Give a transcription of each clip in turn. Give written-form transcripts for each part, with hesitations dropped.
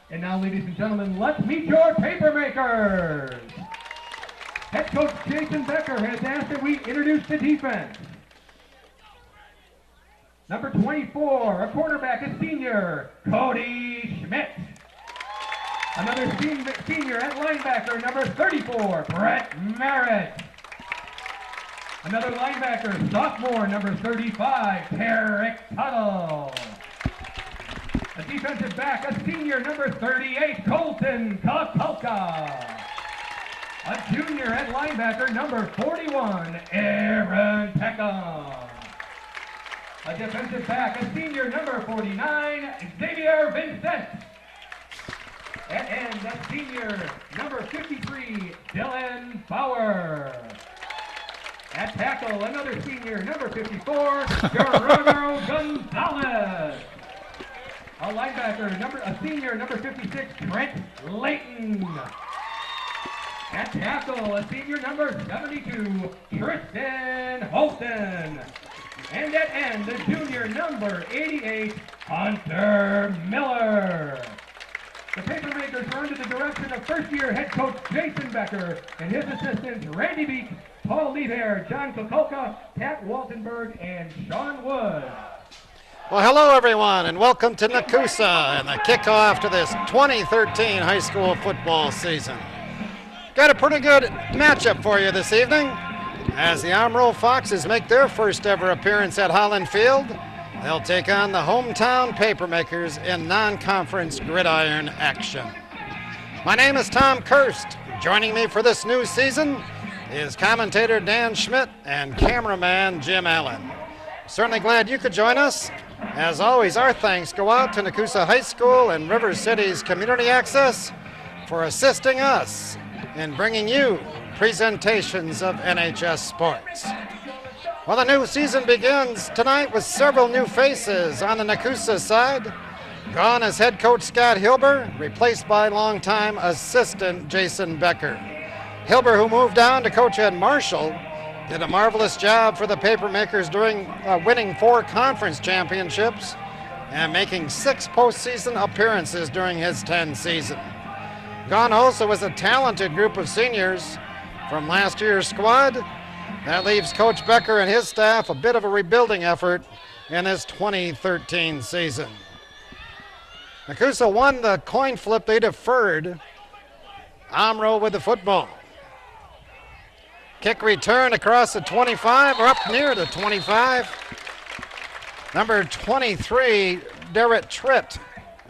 And now, ladies and gentlemen, let's meet your paper makers. Head coach Jason Becker has asked that we introduce the defense. Number 24, a quarterback, a senior, Cody Schmidt. Another senior at linebacker, number 34, Brett Merritt. Another linebacker, sophomore, number 35, Tarek Tuttle. A defensive back, a senior, number 38, Colton Kapelka. A junior at linebacker, number 41, Aaron Peckham. A defensive back, a senior, number 49, Xavier Vincent. At end, a senior, number 53, Dylan Bauer. At tackle, another senior, number 54, Gerardo Gonzalez. A linebacker, a senior, number 56, Trent Layton. At tackle, a senior, number 72, Tristan Holton. And at end, the junior, number 88, Hunter Miller. The Papermakers are under the direction of first-year head coach Jason Becker and his assistants Randy Beek, Paul Leaver, John Kokolka, Pat Waltenberg, and Sean Wood. Well, hello, everyone, and welcome to Nekoosa and the kickoff to this 2013 high school football season. Got a pretty good matchup for you this evening as the Omro Foxes make their first ever appearance at Holland Field. They'll take on the hometown Papermakers in non-conference gridiron action. My name is Tom Kirst. Joining me for this new season is commentator Dan Schmidt and cameraman Jim Allen. Certainly glad you could join us. As always, our thanks go out to Nekoosa High School and River City's Community Access for assisting us in bringing you presentations of NHS sports. Well, the new season begins tonight with several new faces on the Nekoosa side. Gone is head coach Scott Hilber, replaced by longtime assistant Jason Becker. Hilber, who moved on to coach at Marshall, did a marvelous job for the Papermakers during winning 4 conference championships and making 6 postseason appearances during his 10 season. Gone also was a talented group of seniors from last year's squad. That leaves Coach Becker and his staff a bit of a rebuilding effort in this 2013 season. Nekoosa won the coin flip. They deferred. Omro with the football. Kick return across the 25, or up near the 25. Number 23, Derek Tritt,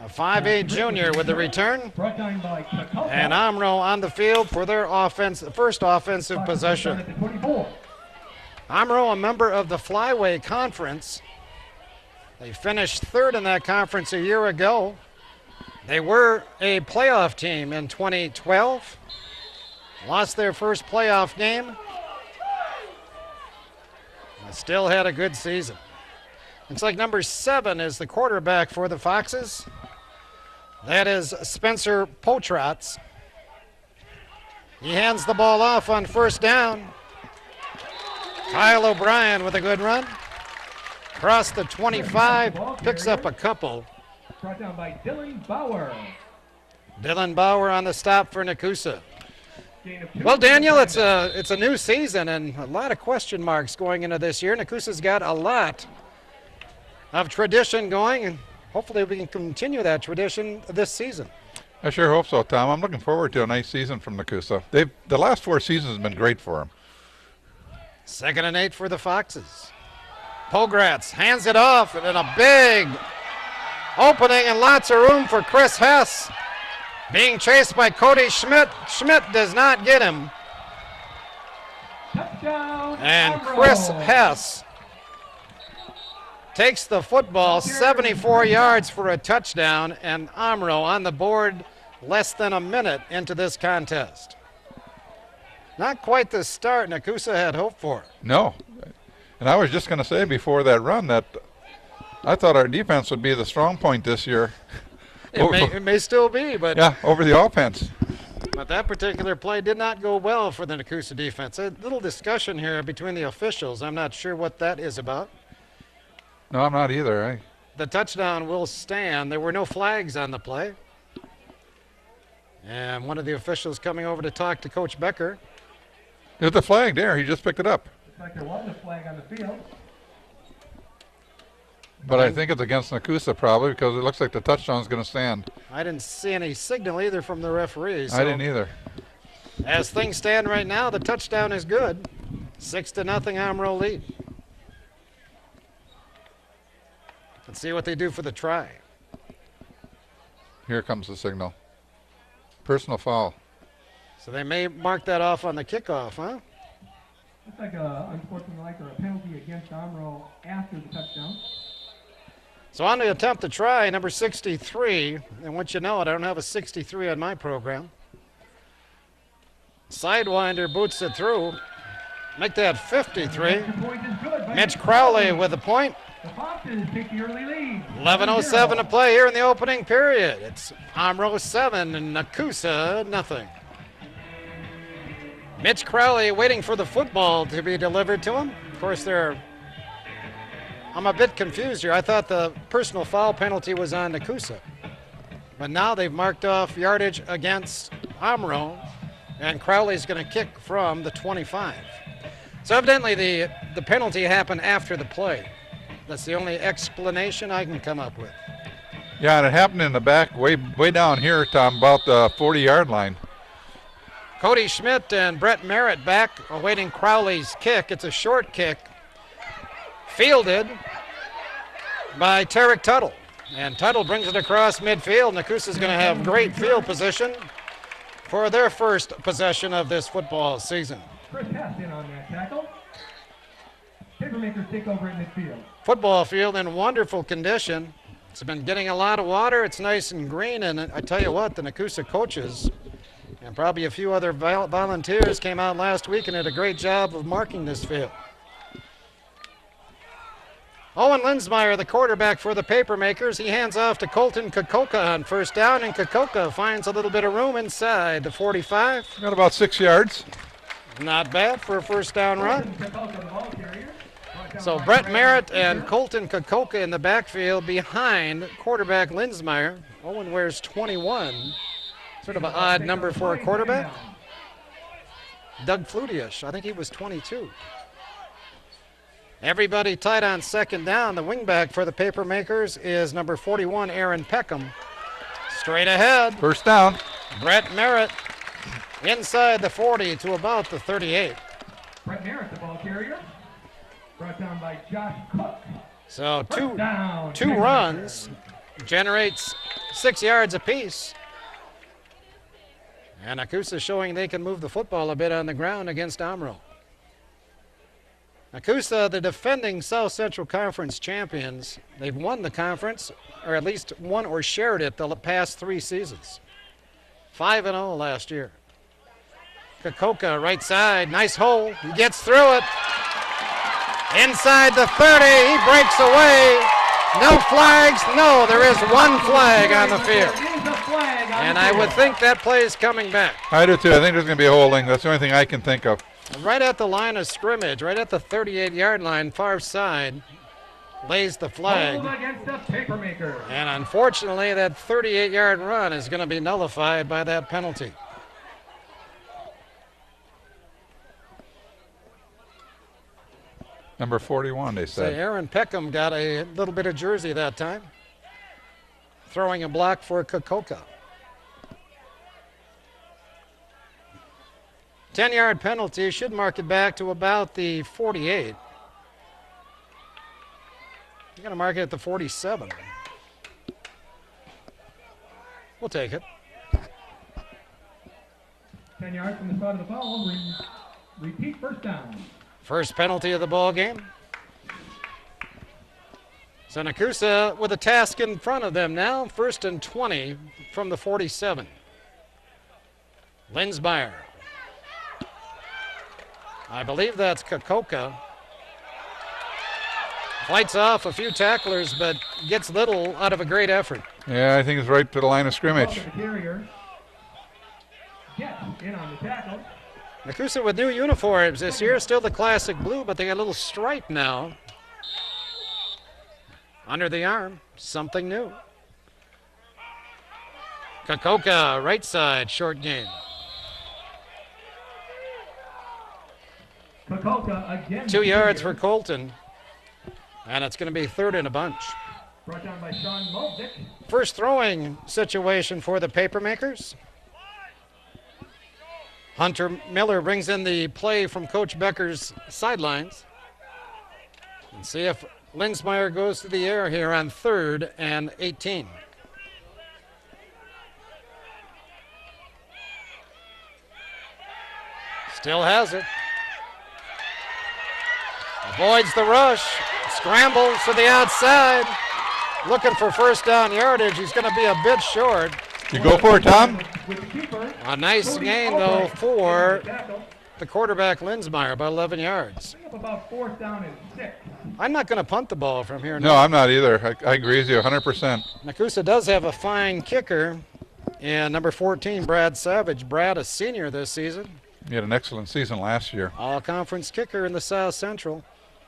a 5'8 junior with the return. And Omro on the field for their first offensive possession. Omro, a member of the Flyway Conference. They finished 3rd in that conference a year ago. They were a playoff team in 2012. Lost their first playoff game. But still had a good season. Looks like number 7 is the quarterback for the Foxes. That is Spencer Potrats. He hands the ball off on first down. Kyle O'Brien with a good run. Across the 25, picks up a couple. Brought down by Dylan Bauer. Dylan Bauer on the stop for Nekoosa. Well, Daniel, it's a new season and a lot of question marks going into this year. Nekoosa's got a lot of tradition going, and hopefully we can continue that tradition this season. I sure hope so, Tom. I'm looking forward to a nice season from Nekoosa. The last 4 seasons have been great for them. 2nd and 8 for the Foxes. Pogratz hands it off, and a big opening and lots of room for Chris Hess. Being chased by Cody Schmidt. Schmidt does not get him. Touchdown, And Omro. Chris Hess takes the football 74 yards for a touchdown, and Omro on the board less than a minute into this contest. Not quite the start Nekoosa had hoped for. No. And I was just going to say before that run that I thought our defense would be the strong point this year. It may still be, but yeah, over the offense. But that particular play did not go well for the Nekoosa defense. A little discussion here between the officials. I'm not sure what that is about. No, I'm not either. The touchdown will stand. There were no flags on the play. And one of the officials coming over to talk to Coach Becker. There's the flag there. He just picked it up. Looks like there was a flag on the field. But I think it's against Nekoosa probably because it looks like the touchdown's going to stand. I didn't see any signal either from the referees. I didn't either. As things stand right now, the touchdown is good. 6-0 Omro lead. Let's see what they do for the try. Here comes the signal. Personal foul. So they may mark that off on the kickoff, huh? Looks like unsportsmanlike or a penalty against Omro after the touchdown. So on to attempt the try, number 63. And once you know it, I don't have a 63 on my program. Sidewinder boots it through. Make that 53. Mitch Crowley with the point. The Foxes take the early lead. 11:07 to play here in the opening period. It's Omro 7 and Nekoosa nothing. Mitch Crowley waiting for the football to be delivered to him. Of course, I'm a bit confused here. I thought the personal foul penalty was on Nekoosa. But now they've marked off yardage against Omro, and Crowley's going to kick from the 25. So evidently the penalty happened after the play. That's the only explanation I can come up with. Yeah, and it happened in the back, way down here, Tom, about the 40-yard line. Cody Schmidt and Brett Merritt back awaiting Crowley's kick. It's a short kick, fielded by Tarek Tuttle. And Tuttle brings it across midfield. Nekoosa's going to have great field position for their first possession of this football season. Chris Hess in on that tackle. Papermakers take over in midfield. Football field in wonderful condition. It's been getting a lot of water. It's nice and green. And I tell you what, the Nekoosa coaches and probably a few other volunteers came out last week and did a great job of marking this field. Owen Linsmeyer, the quarterback for the Papermakers, he hands off to Colton Kokoka on first down, and Kokoka finds a little bit of room inside the 45. Got about 6 yards. Not bad for a first down run. So Brett Merritt and Colton Kokoka in the backfield behind quarterback Linsmeyer. Owen wears 21. Sort of an odd number for a quarterback. Doug Flutyish, I think he was 22. Everybody tight on second down. The wingback for the Papermakers is number 41, Aaron Peckham. Straight ahead. First down. Brett Merritt inside the 40 to about the 38. Brett Merritt, the ball carrier. Brought down by Josh Cook. So two runs generates 6 yards apiece. And Nekoosa showing they can move the football a bit on the ground against Omro. Nekoosa, the defending South Central Conference champions, they've won the conference, or at least won or shared it the past 3 seasons. 5-0 last year. Kokoka, right side, nice hole. He gets through it. Inside the 30, he breaks away. No flags. No, there is one flag on the field. And I would think that play is coming back. I do too. I think there's going to be a holding. That's the only thing I can think of. Right at the line of scrimmage, right at the 38-yard line, far side, lays the flag. Against the Papermakers. And unfortunately, that 38-yard run is going to be nullified by that penalty. Number 41, they So said. Aaron Peckham got a little bit of jersey that time, throwing a block for Kokoka. 10-yard penalty should mark it back to about the 48. You're going to mark it at the 47. We'll take it. 10 yards from the spot of the ball. Repeat first down. First penalty of the ball game. So Nekoosa with a task in front of them now. 1st and 20 from the 47. Linsmeyer. I believe that's Kokoka. Fights off a few tacklers, but gets little out of a great effort. Yeah, I think it's right to the line of scrimmage. The carrier gets in on the tackle. Nekoosa with new uniforms this year, still the classic blue, but they got a little stripe now. Under the arm, something new. Kokoka, right side, short gain. Kokoka again. 2 yards for Colton. And it's going to be third and a bunch. Brought down by Sean Mulvick. First throwing situation for the Papermakers. Hunter Miller brings in the play from Coach Becker's sidelines. And see if Linsmeyer goes to the air here on 3rd and 18. Still has it. Avoids the rush. Scrambles to the outside. Looking for first down yardage. He's going to be a bit short. You go for it, Tom? A nice gain, though, for the quarterback, Linsmeyer, about 11 yards. About 4th down and 6. I'm not going to punt the ball from here. No, I'm not either. I agree with you 100%. Nekoosa does have a fine kicker in number 14, Brad Savage. Brad, a senior this season. He had an excellent season last year. All-conference kicker in the South Central.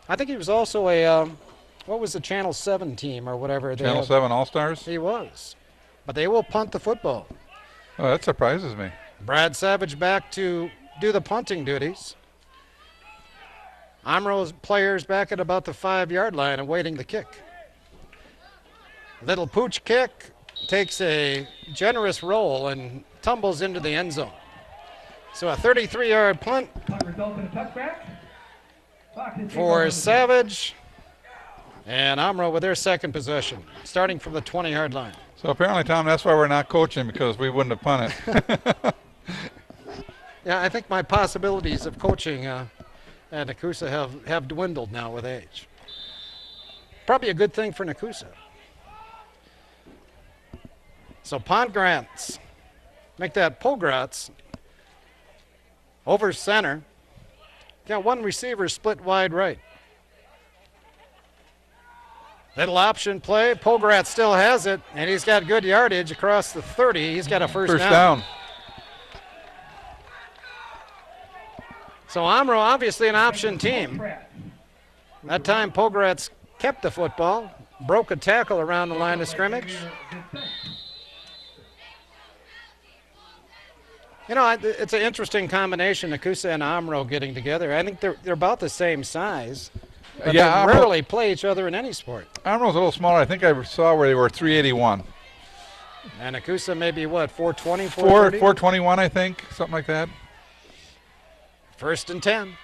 I think he was also a, what was the Channel 7 team or whatever? Channel 7 All-Stars? He was. But they will punt the football. Oh, that surprises me. Brad Savage back to do the punting duties. Omro's players back at about the 5-yard line awaiting the kick. Little pooch kick takes a generous roll and tumbles into the end zone. So a 33-yard punt Results in a touchback. for Savage. And Omro with their second possession, starting from the 20-yard line. So apparently, Tom, that's why we're not coaching, because we wouldn't have punted. Yeah, I think my possibilities of coaching at Nekoosa have dwindled now with age. Probably a good thing for Nekoosa. So Pongratz, make that Pogratz over center. Got one receiver split wide right. Little option play. Pogratz still has it, and he's got good yardage across the 30. He's got a first down. So Omro, obviously an option team. That time Pogratz kept the football, broke a tackle around the line of scrimmage. You know, it's an interesting combination, Nekoosa and Omro getting together. I think they're about the same size. But yeah, they rarely play each other in any sport. Omro's a little smaller. I think I saw where they were 381. And Nekoosa maybe what, 420, 421, I think, something like that. 1st and 10.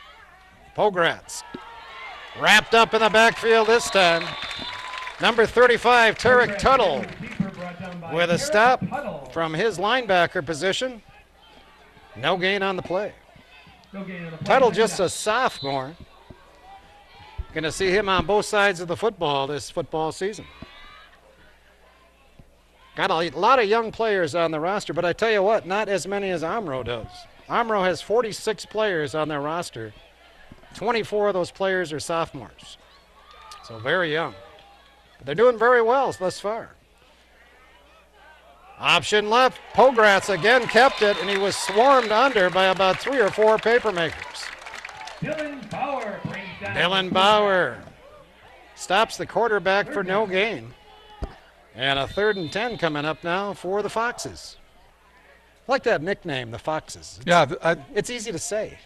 Pogratz wrapped up in the backfield this time. Number 35, Tarek Tuttle, with a stop from his linebacker position. No gain on the play. Tuttle just a sophomore. Going to see him on both sides of the football this football season. Got a lot of young players on the roster, but I tell you what, not as many as Omro does. Omro has 46 players on their roster. 24 of those players are sophomores. So very young. But they're doing very well thus far. Option left. Pogratz again kept it, and he was swarmed under by about 3 or 4 Papermakers. Dylan Bauer brings down. Dylan Bauer stops the quarterback for no gain. And a 3rd and 10 coming up now for the Foxes. I like that nickname, the Foxes. It's easy to say.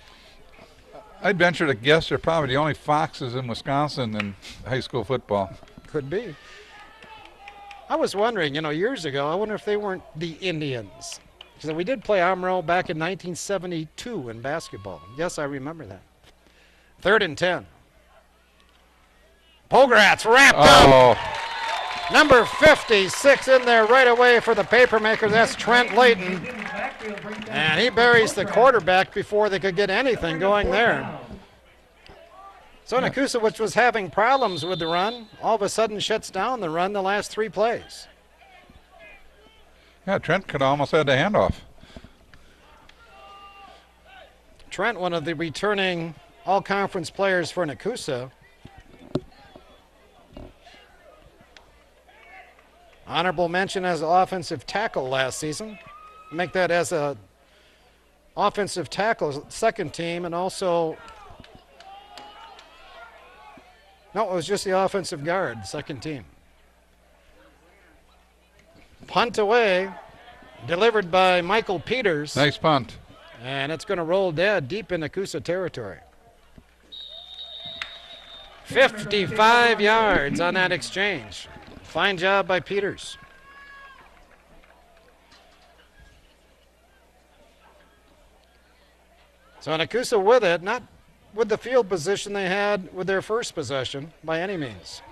I'd venture to guess they're probably the only Foxes in Wisconsin in high school football. Could be. I was wondering, years ago, I wonder if they weren't the Indians. Because we did play Omro back in 1972 in basketball. Yes, I remember that. 3rd and 10. Pogratz wrapped up. Number 56 in there right away for the Papermakers. That's Trent Layton. And he buries the quarterback before they could get anything going there. So Nekoosa, which was having problems with the run, all of a sudden shuts down the run the last 3 plays. Yeah, Trent could almost had the handoff. Trent, one of the returning all-conference players for Nekoosa. Honorable mention as an offensive tackle last season. Make that as a offensive tackle, second team, and also, no, it was just the offensive guard, second team. Punt away, Delivered by Michael Peters. Nice punt. And it's going to roll dead deep in Nekoosa territory. 55 yards on that exchange. Fine job by Peters. So Nekoosa with it, not with the field position they had with their first possession by any means.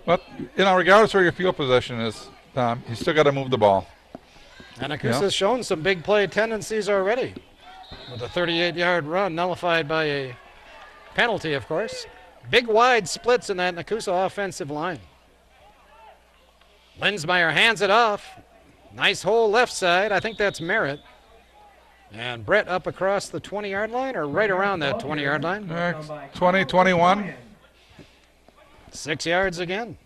But, regardless where your field possession is, Tom, you still got to move the ball. And Nekoosa's shown some big play tendencies already with a 38-yard run nullified by a penalty, of course. Big wide splits in that Nekoosa offensive line. Linsmeyer hands it off. Nice hole left side. I think that's Merritt. And Brett up across the 20-yard line or right around that 20-yard line. 20, 21. 6 yards again.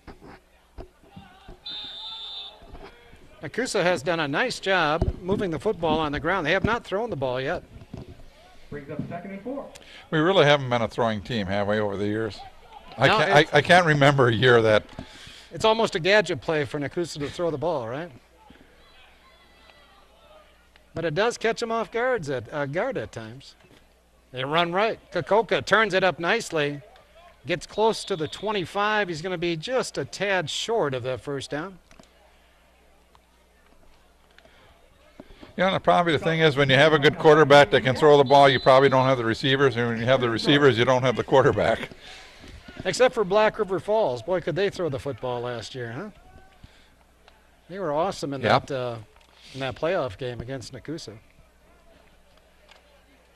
Nekoosa has done a nice job moving the football on the ground. They have not thrown the ball yet. Brings up 2nd and 4. We really haven't been a throwing team, have we, over the years? No, I can't remember a year that. It's almost a gadget play for Nekoosa to throw the ball, right? But it does catch them off guard at times. They run right. Kokoka turns it up nicely. Gets close to the 25. He's going to be just a tad short of that first down. Probably the thing is when you have a good quarterback that can throw the ball, you probably don't have the receivers. And when you have the receivers, you don't have the quarterback. Except for Black River Falls. Boy, could they throw the football last year, huh? They were awesome in that playoff game against Nekoosa.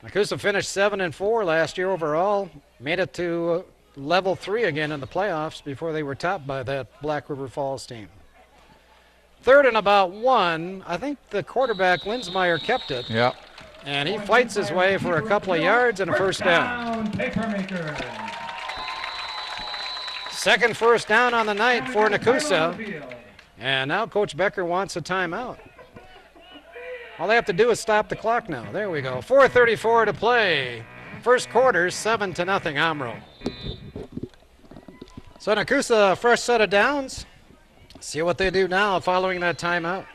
Nekoosa finished 7-4 last year overall. Made it to level 3 again in the playoffs before they were topped by that Black River Falls team. 3rd and about 1. I think the quarterback, Linsmeyer, kept it. Yeah. And he fights his way for a couple of yards and a first down. Second first down on the night for Nekoosa. And now Coach Becker wants a timeout. All they have to do is stop the clock now. There we go. 4:34 to play. First quarter, 7-0 Omro. So Nekoosa, fresh set of downs. See what they do now following that timeout.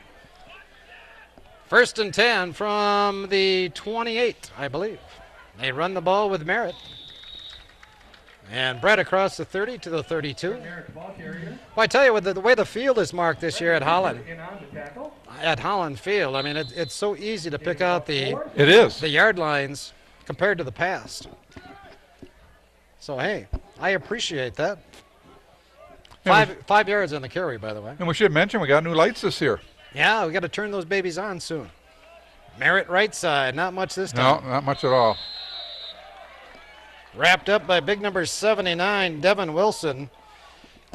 1st and 10 from the 28, I believe. They run the ball with Merritt. And Brett across the 30 to the 32. Well, I tell you, with the way the field is marked this year at Holland Field, I mean, it's so easy to pick out the yard lines compared to the past. So, hey, I appreciate that. 5 yards on the carry, by the way. And we should mention we got new lights this year. Yeah, we got to turn those babies on soon. Merritt right side, not much this time. No, not much at all. Wrapped up by big number 79, Devin Wilson.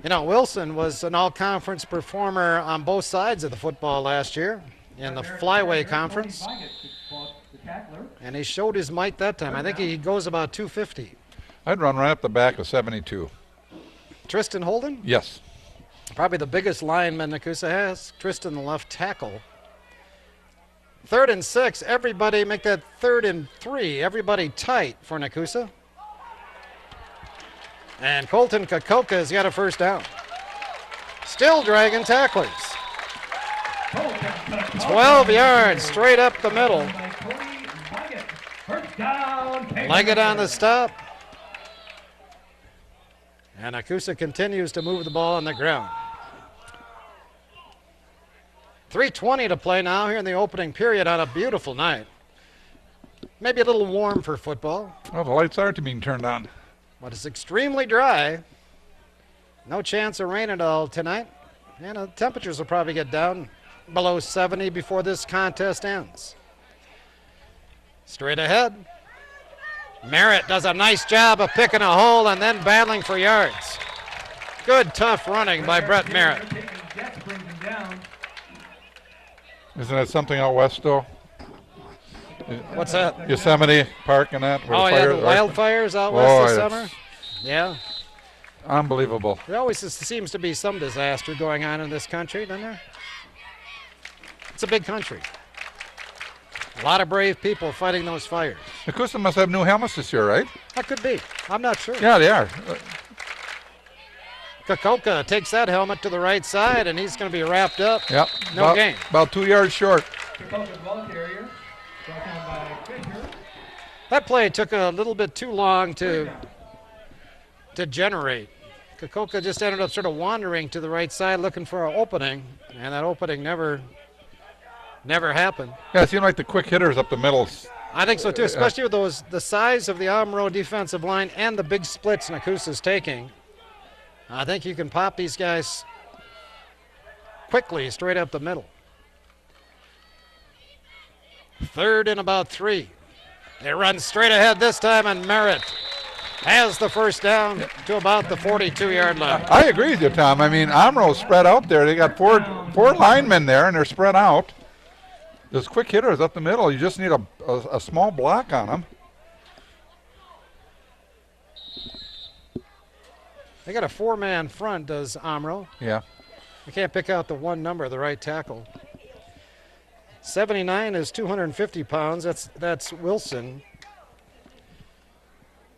Wilson was an all-conference performer on both sides of the football last year in the flyway conference. And he showed his might that time. I think he goes about 250. I'd run right up the back of 72. Tristan Holden? Yes. Probably the biggest lineman Nekoosa has. Tristan, the left tackle. 3rd and 6. Everybody make that 3rd and 3. Everybody tight for Nekoosa. And Colton Kokoka has got a first down. Still dragging tacklers. 12 yards straight up the middle. Leggett on the stop. And Nekoosa continues to move the ball on the ground. 3:20 to play now here in the opening period on a beautiful night. Maybe a little warm for football. Well, the lights are being turned on. But it's extremely dry. No chance of rain at all tonight. And the temperatures will probably get down below 70 before this contest ends. Straight ahead. Merritt does a nice job of picking a hole and then battling for yards. Good, tough running by Brett Merritt. Isn't that something out west still? What's that? Yosemite Park and that? Oh, yeah, the wildfires out west this summer? Yeah. Unbelievable. There always seems to be some disaster going on in this country, doesn't there? It's a big country. A lot of brave people fighting those fires. Nekoosa must have new helmets this year, right? That could be. I'm not sure. Yeah, they are. Nekoosa takes that helmet to the right side, and he's going to be wrapped up. Yep. No gain. About 2 yards short. Nekosa's ball carrier. Brought down by Fisher. That play took a little bit too long to generate. Nekoosa just ended up sort of wandering to the right side looking for an opening, and that opening never happened. Yeah, it seemed like the quick hitters up the middle. I think so too, especially with the size of the Omro defensive line and the big splits Nekoosa's taking. I think you can pop these guys quickly straight up the middle. 3rd and about 3. They run straight ahead this time, and Merritt has the first down to about the 42-yard line. I agree with you, Tom. I mean, Omro's spread out there. They got four linemen there, and they're spread out. Those quick hitters up the middle, you just need a small block on them. They got a 4-man front, does Omro. Yeah. I can't pick out the one number, the right tackle. 79 is 250 pounds. That's Wilson.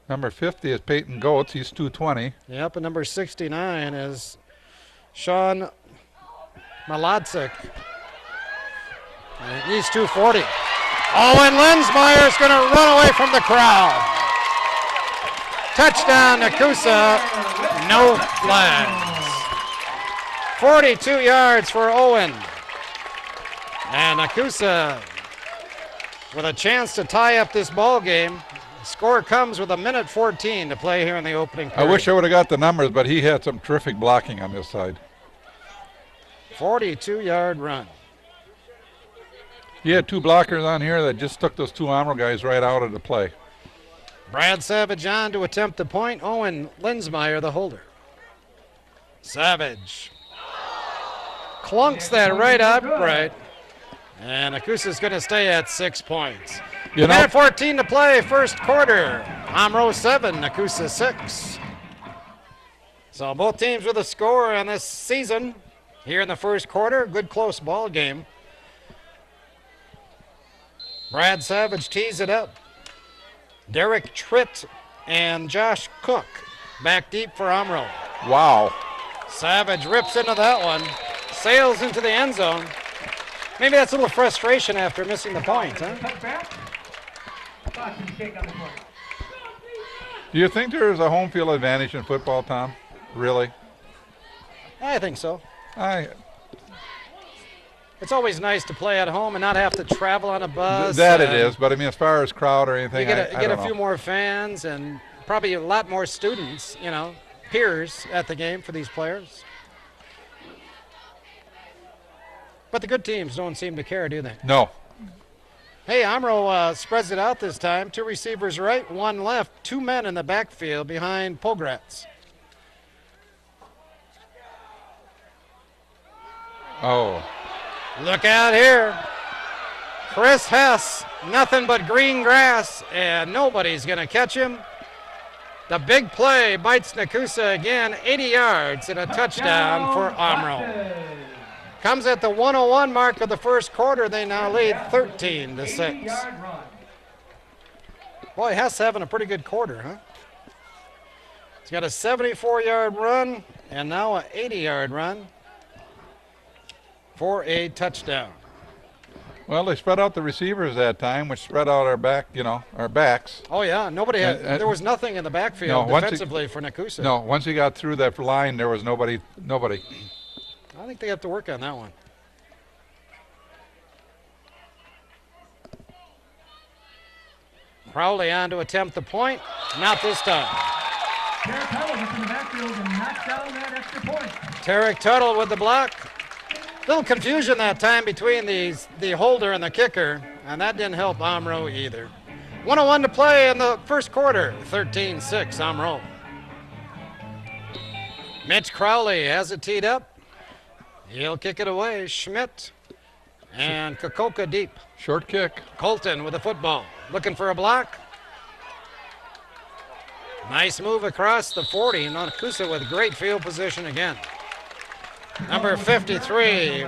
Number 50 is Peyton Goetz. He's 220. Yep, and number 69 is Sean Malodzik. And he's 240. Owen Lensmeyer's going to run away from the crowd. Touchdown, Nekoosa. No flags. 42 yards for Owen. And Nekoosa with a chance to tie up this ball game. The score comes with 1:14 to play here in the opening period. I wish I would have got the numbers, but he had some terrific blocking on this side. 42-yard run. He had 2 blockers on here that just took those 2 Omro guys right out of the play. Brad Savage on to attempt the point. Owen Lensmeyer, the holder. Savage clunks that right upright. And Nekoosa's going to stay at 6 points. You know, 14 to play, first quarter. Omro 7, Nekoosa 6. So both teams with a score on this season here in the first quarter. Good close ball game. Brad Savage tees it up. Derek Tritt and Josh Cook back deep for Omro. wow. Savage rips into that one, sails into the end zone. Maybe that's a little frustration after missing the points, huh? Do you think there is a home field advantage in football, Tom? Really? I think so. It's always nice to play at home and not have to travel on a bus. That it is, but I mean, as far as crowd or anything, You I get don't a few know. more fans and probably a lot more students, peers at the game for these players. But the good teams don't seem to care, do they? No. Hey, Omro spreads it out this time. 2 receivers right, 1 left. 2 men in the backfield behind Pogratz. Oh. Look out here. Chris Hess, nothing but green grass, and nobody's going to catch him. The big play bites Nekoosa again, 80 yards and a touchdown for Omro. Comes at the 1:01 mark of the first quarter. They now lead 13-6. Boy, Hess having a pretty good quarter, huh? He's got a 74-yard run and now an 80-yard run for a touchdown. Well, they spread out the receivers that time, which spread out our backs. Oh, yeah. There was nothing in the backfield defensively for Nekoosa. No, once he got through that line, there was nobody. I think they have to work on that one. Crowley on to attempt the point. Not this time. Tarek Tuttle gets in the backfield and knocks down that extra point. Tarek Tuttle with the block. Little confusion that time between the holder and the kicker, and that didn't help Omro either. 1:01 to play in the first quarter. 13-6 Omro. Mitch Crowley has it teed up. He'll kick it away. Schmidt and Nekoosa deep. Short kick. Colton with the football. Looking for a block. Nice move across the 40. Nekoosa with great field position again. Number 53,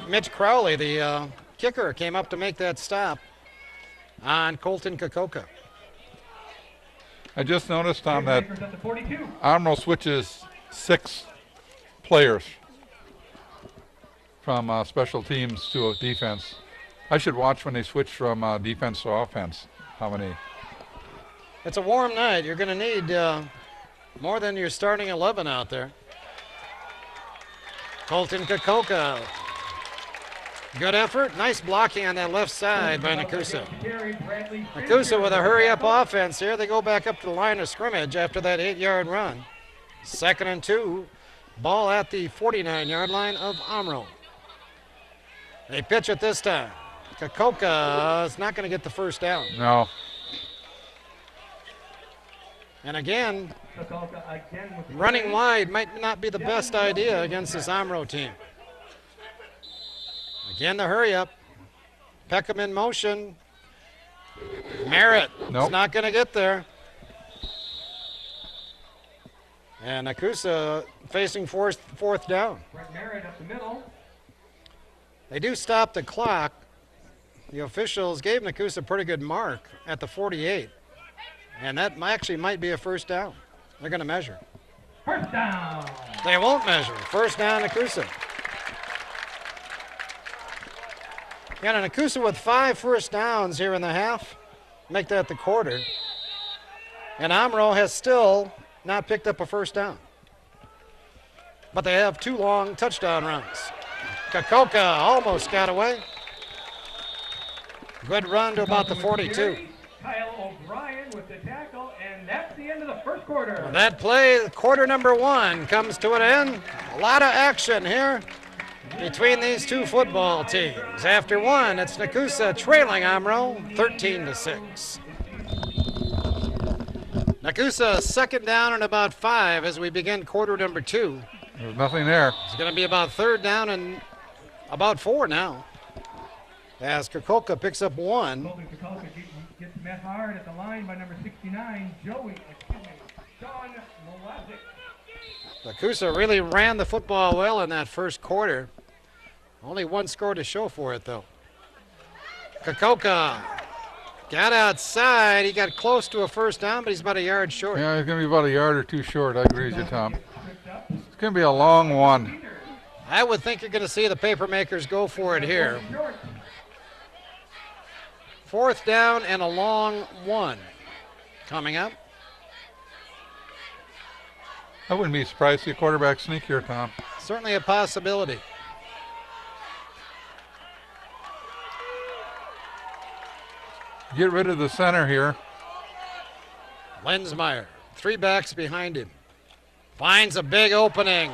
Mitch Crowley, the kicker, came up to make that stop on Colton Nekoosa. I just noticed, Tom, that Omro switches 6 players from special teams to a defense. I should watch when they switch from defense to offense. How many? It's a warm night. You're going to need more than your starting 11 out there. Colton Nekoosa. Good effort. Nice blocking on that left side by Nekoosa. Nekoosa with a hurry-up offense here. They go back up to the line of scrimmage after that 8-yard run. 2nd and 2. Ball at the 49-yard line of Omro. They pitch it this time. Nekoosa is not going to get the first down. No. And again, running wide might not be the best idea against this Omro team. Again, the hurry up. Peckham in motion. Merritt is not going to get there. And Nekoosa facing fourth down. Merritt up the middle. They do stop the clock. The officials gave Nekoosa a pretty good mark at the 48. And that actually might be a first down. They're going to measure. First down. They won't measure. First down, Nekoosa. Got a Nekoosa with 5 first downs here in the half. Make that the quarter. And Omro has still not picked up a first down. But they have 2 long touchdown runs. Nekoosa almost got away. Good run to about the 42. Kyle O'Brien with the tackle, and that's the end of the first quarter. That play, quarter number 1, comes to an end. A lot of action here between these 2 football teams. After 1, it's Nekoosa trailing Omro 13-6. Nekoosa 2nd down and about 5 as we begin quarter number 2. There's nothing there. It's going to be about 3rd down and about 4 now. As Nekoosa picks up 1. Nekoosa gets met hard at the line by number 69, Sean Molazic. Nekoosa really ran the football well in that first quarter. Only 1 score to show for it, though. Nekoosa got outside. He got close to a first down, but he's about a yard short. Yeah, he's going to be about a yard or 2 short. I agree with you, Tom. It's going to be a long one. I would think you're going to see the paper makers go for it here. 4th down and a long 1 coming up. I wouldn't be surprised to see a quarterback sneak here, Tom. Certainly a possibility. Get rid of the center here. Lensmeyer, 3 backs behind him. Finds a big opening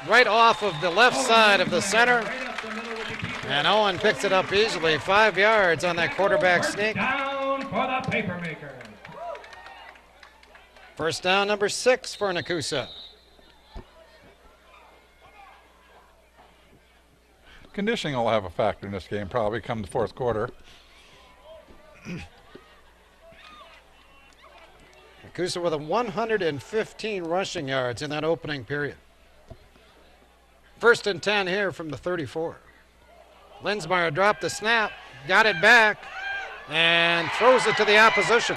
right off of the left side of the center. And Owen picks it up easily, 5 yards on that quarterback sneak. Down for the paper maker. First down number 6 for Nekoosa. Conditioning will have a factor in this game, probably come the 4th quarter. Nekoosa with 115 rushing yards in that opening period. 1st and 10 here from the 34. Lensmeyer dropped the snap, got it back, and throws it to the opposition.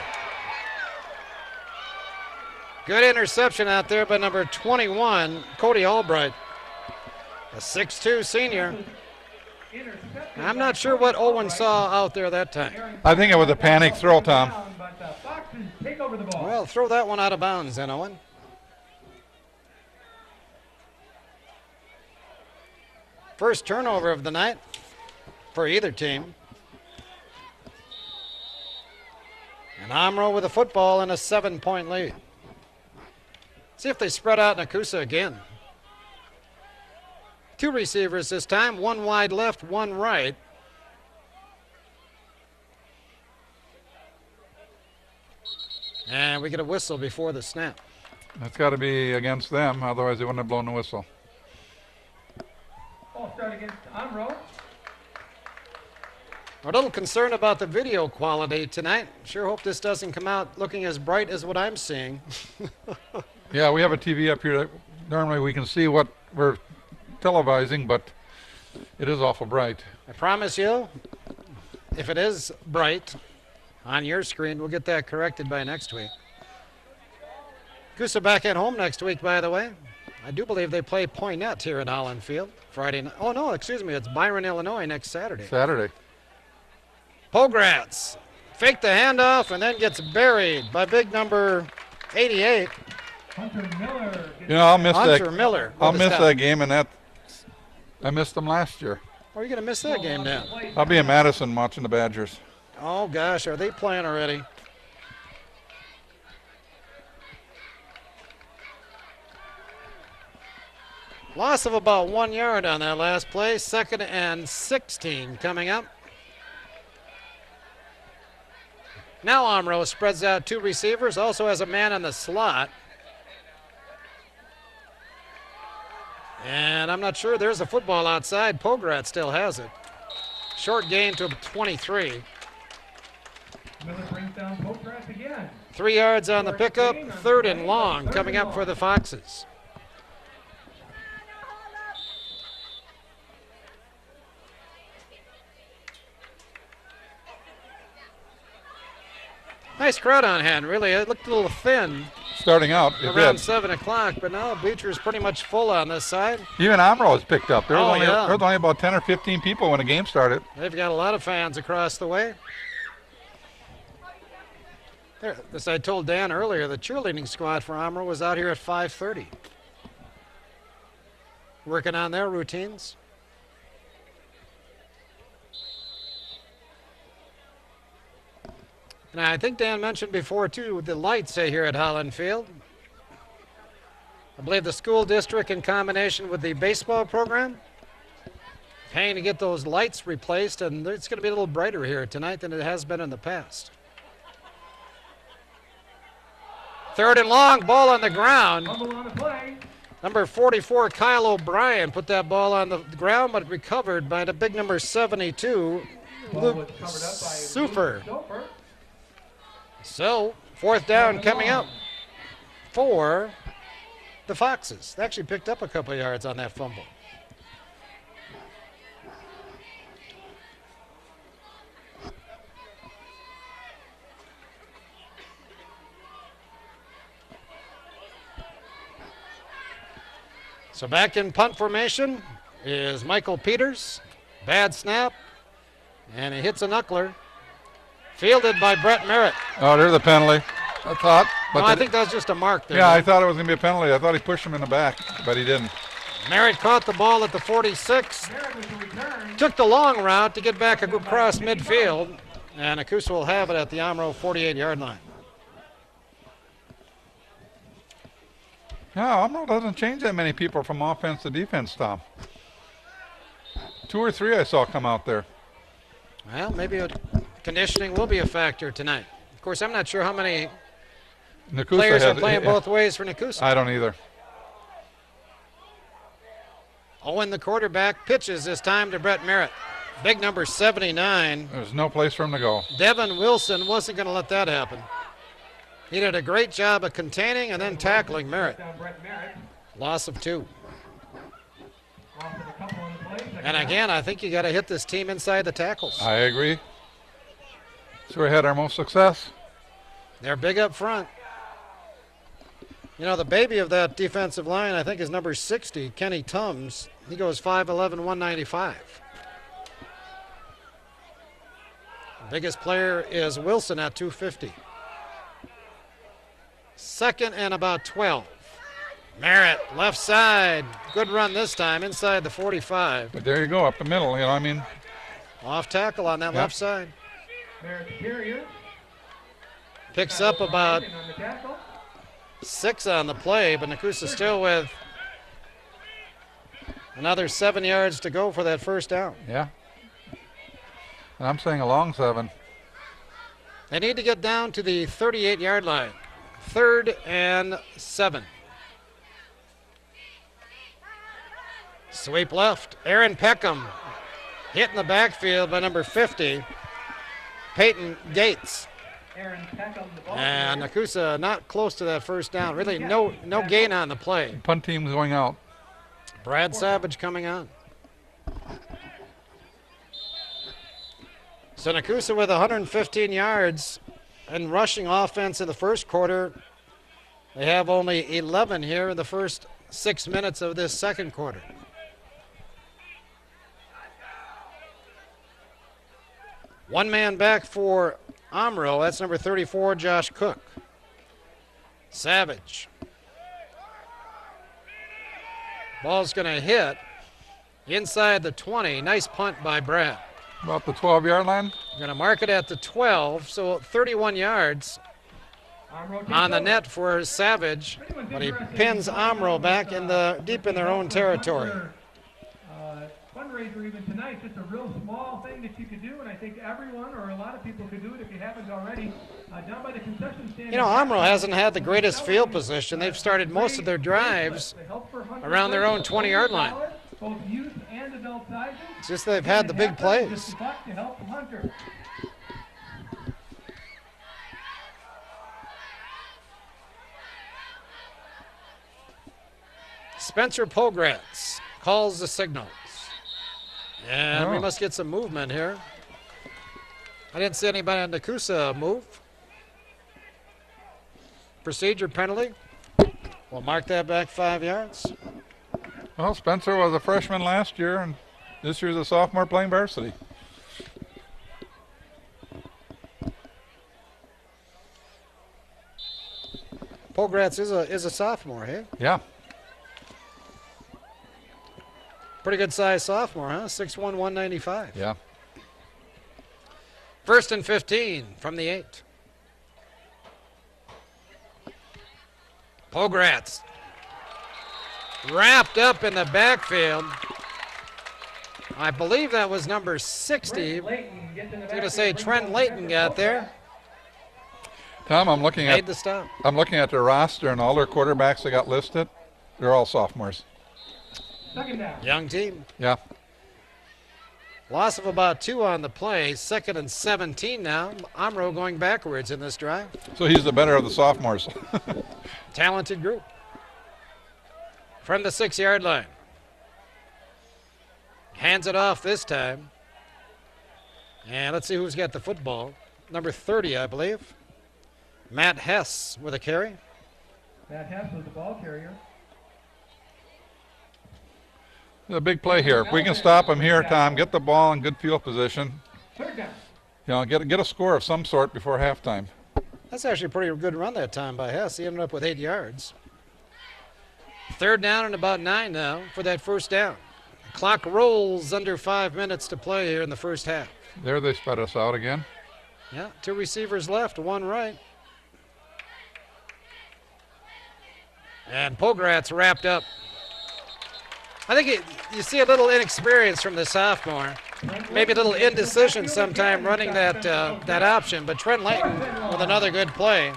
Good interception out there by number 21, Cody Albright, a 6'2 senior. I'm not sure what Owen saw out there that time. I think it was a panic throw, Tom. Well, throw that one out of bounds then, Owen. First turnover of the night for either team. And Omro with the football and a 7-point lead. See if they spread out Nekoosa again. 2 receivers this time, 1 wide left, 1 right. And we get a whistle before the snap. That's got to be against them, otherwise they wouldn't have blown the whistle. All start against Omro. We're a little concerned about the video quality tonight. Sure hope this doesn't come out looking as bright as what I'm seeing. Yeah, we have a TV up here that normally we can see what we're televising, but it is awful bright. I promise you, if it is bright on your screen, we'll get that corrected by next week. Nekoosa back at home next week, by the way. I do believe they play Poynette here at Holland Field Friday night. Oh, no, excuse me. It's Byron, Illinois next Saturday. Pogratz faked the handoff and then gets buried by big number 88. Hunter Miller. You know, I'll miss Hunter Miller. I'll miss that game, and I missed them last year. Are you going to miss that game then? I'll be in Madison watching the Badgers. Oh, gosh, are they playing already? Loss of about 1 yard on that last play. 2nd and 16 coming up. Now Omro spreads out 2 receivers, also has a man in the slot. And I'm not sure. There's a football outside. Pograt still has it. Short gain to 23. Miller brings down Pograt again. 3 yards on the pickup. 3rd and long coming up for the Foxes. Nice crowd on hand, really. It looked a little thin Starting out, it around did. 7 o'clock, but now the bleacher's pretty much full on this side. Even Omro was picked up. There was, Oh, yeah. there was only about 10 or 15 people when the game started. They've got a lot of fans across the way. There, as I told Dan earlier, the cheerleading squad for Omro was out here at 5:30, working on their routines. And I think Dan mentioned before, too, the lights here at Holland Field. I believe the school district, in combination with the baseball program, paying to get those lights replaced, and it's going to be a little brighter here tonight than it has been in the past. 3rd and long, ball on the ground. Fumble on the play. Number 44, Kyle O'Brien, put that ball on the ground, but recovered by the big number 72, Ball Luke was covered up by Sufer. Sofer. So, 4th down coming up for the Foxes. They actually picked up a couple of yards on that fumble. So back in punt formation is Michael Peters. Bad snap, and he hits a knuckler. Fielded by Brett Merritt. Oh, there's a penalty, I thought. No, I think that's just a mark there. Yeah, I thought it was going to be a penalty. I thought he pushed him in the back, but he didn't. Merritt caught the ball at the 46. There was a return. Took the long route to get back across midfield. And Nekoosa will have it at the Omro 48-yard line. Yeah, Omro doesn't change that many people from offense to defense, Tom. 2 or 3 I saw come out there. Well, maybe conditioning will be a factor tonight. Of course, I'm not sure how many Nekoosa players are has- playing both ways for Nekoosa. I don't either. Owen, the quarterback, pitches this time to Brett Merritt. Big number 79. There's no place for him to go. Devin Wilson wasn't going to let that happen. He did a great job of containing and then tackling Merritt. Down Brett Merritt. Loss of 2. Loss of a couple on the play. Second And down. again, I think you got to hit this team inside the tackles. I agree. So we had our most success. They're big up front. You know, the baby of that defensive line, I think, is number 60, Kenny Tums. He goes 5'11", 195. Biggest player is Wilson at 250. 2nd and about 12. Merritt, left side. Good run this time, inside the 45. But there you go, up the middle, you know what I mean? Off tackle on that Yep. left side. Merritt's carrier. Picks up about On the tackle. 6 on the play, but Nekoosa still with another 7 yards to go for that first down. Yeah. And I'm saying a long 7. They need to get down to the 38-yard line. 3rd and 7. Sweep left. Aaron Peckham hit in the backfield by number 50, Peyton Gates. Aaron Peckham, the ball And carrier. Nekoosa not close to that first down. Really no gain on the play. Punt team's going out. Brad Savage coming on. So Nekoosa with 115 yards and rushing offense in the first quarter. They have only 11 here in the first 6 minutes of this second quarter. One man back for Omro. That's number 34, Josh Cook. Savage. Ball's going to hit inside the 20. Nice punt by Brad. About the 12-yard line. Going to mark it at the 12, so 31 yards on the net for Savage, but he pins Omro back deep in their own territory. Fundraiser even tonight, just a real small thing that you could do, and I think everyone or a lot of people could do it if you haven't already. Down by the concession stand. You know, Omro hasn't had the greatest field position. They've started most of their drives around their own 20-yard line. Both youth and adult sizes. It's just they've had the big plays. To help the Hunter. Spencer Pogratz calls the signals. And we must get some movement here. I didn't see anybody on Nekoosa move. Procedure penalty. We'll mark that back 5 yards. Well, Spencer was a freshman last year, and this year's a sophomore playing varsity. Pogratz is a sophomore, hey? Yeah. Pretty good size sophomore, huh? 6'1", 195. Yeah. 1st and 15 from the 8. Pogratz wrapped up in the backfield. I believe that was number 60. I was going to say Trent Layton got there. Tom, I'm looking Made the stop. I'm looking at their roster, and all their quarterbacks that got listed, they're all sophomores. Young team. Yeah. Loss of about 2 on the play. 2nd and 17 now. Omro going backwards in this drive. So he's the better of the sophomores. Talented group. From the 6-yard line. Hands it off this time. And let's see who's got the football. Number 30, I believe. Matt Hess with a carry. Matt Hess was the ball carrier. A big play here. If we can stop him here, Tom, get the ball in good field position. Third down. You know, get a score of some sort before halftime. That's actually a pretty good run that time by Hess. He ended up with 8 yards. 3rd down and about 9 now for that first down. The clock rolls under 5 minutes to play here in the first half. There they spread us out again. Yeah, 2 receivers left, 1 right. And Pogratz wrapped up. I think you see a little inexperience from the sophomore. Maybe a little indecision sometime running that option. But Trent Layton with another good play.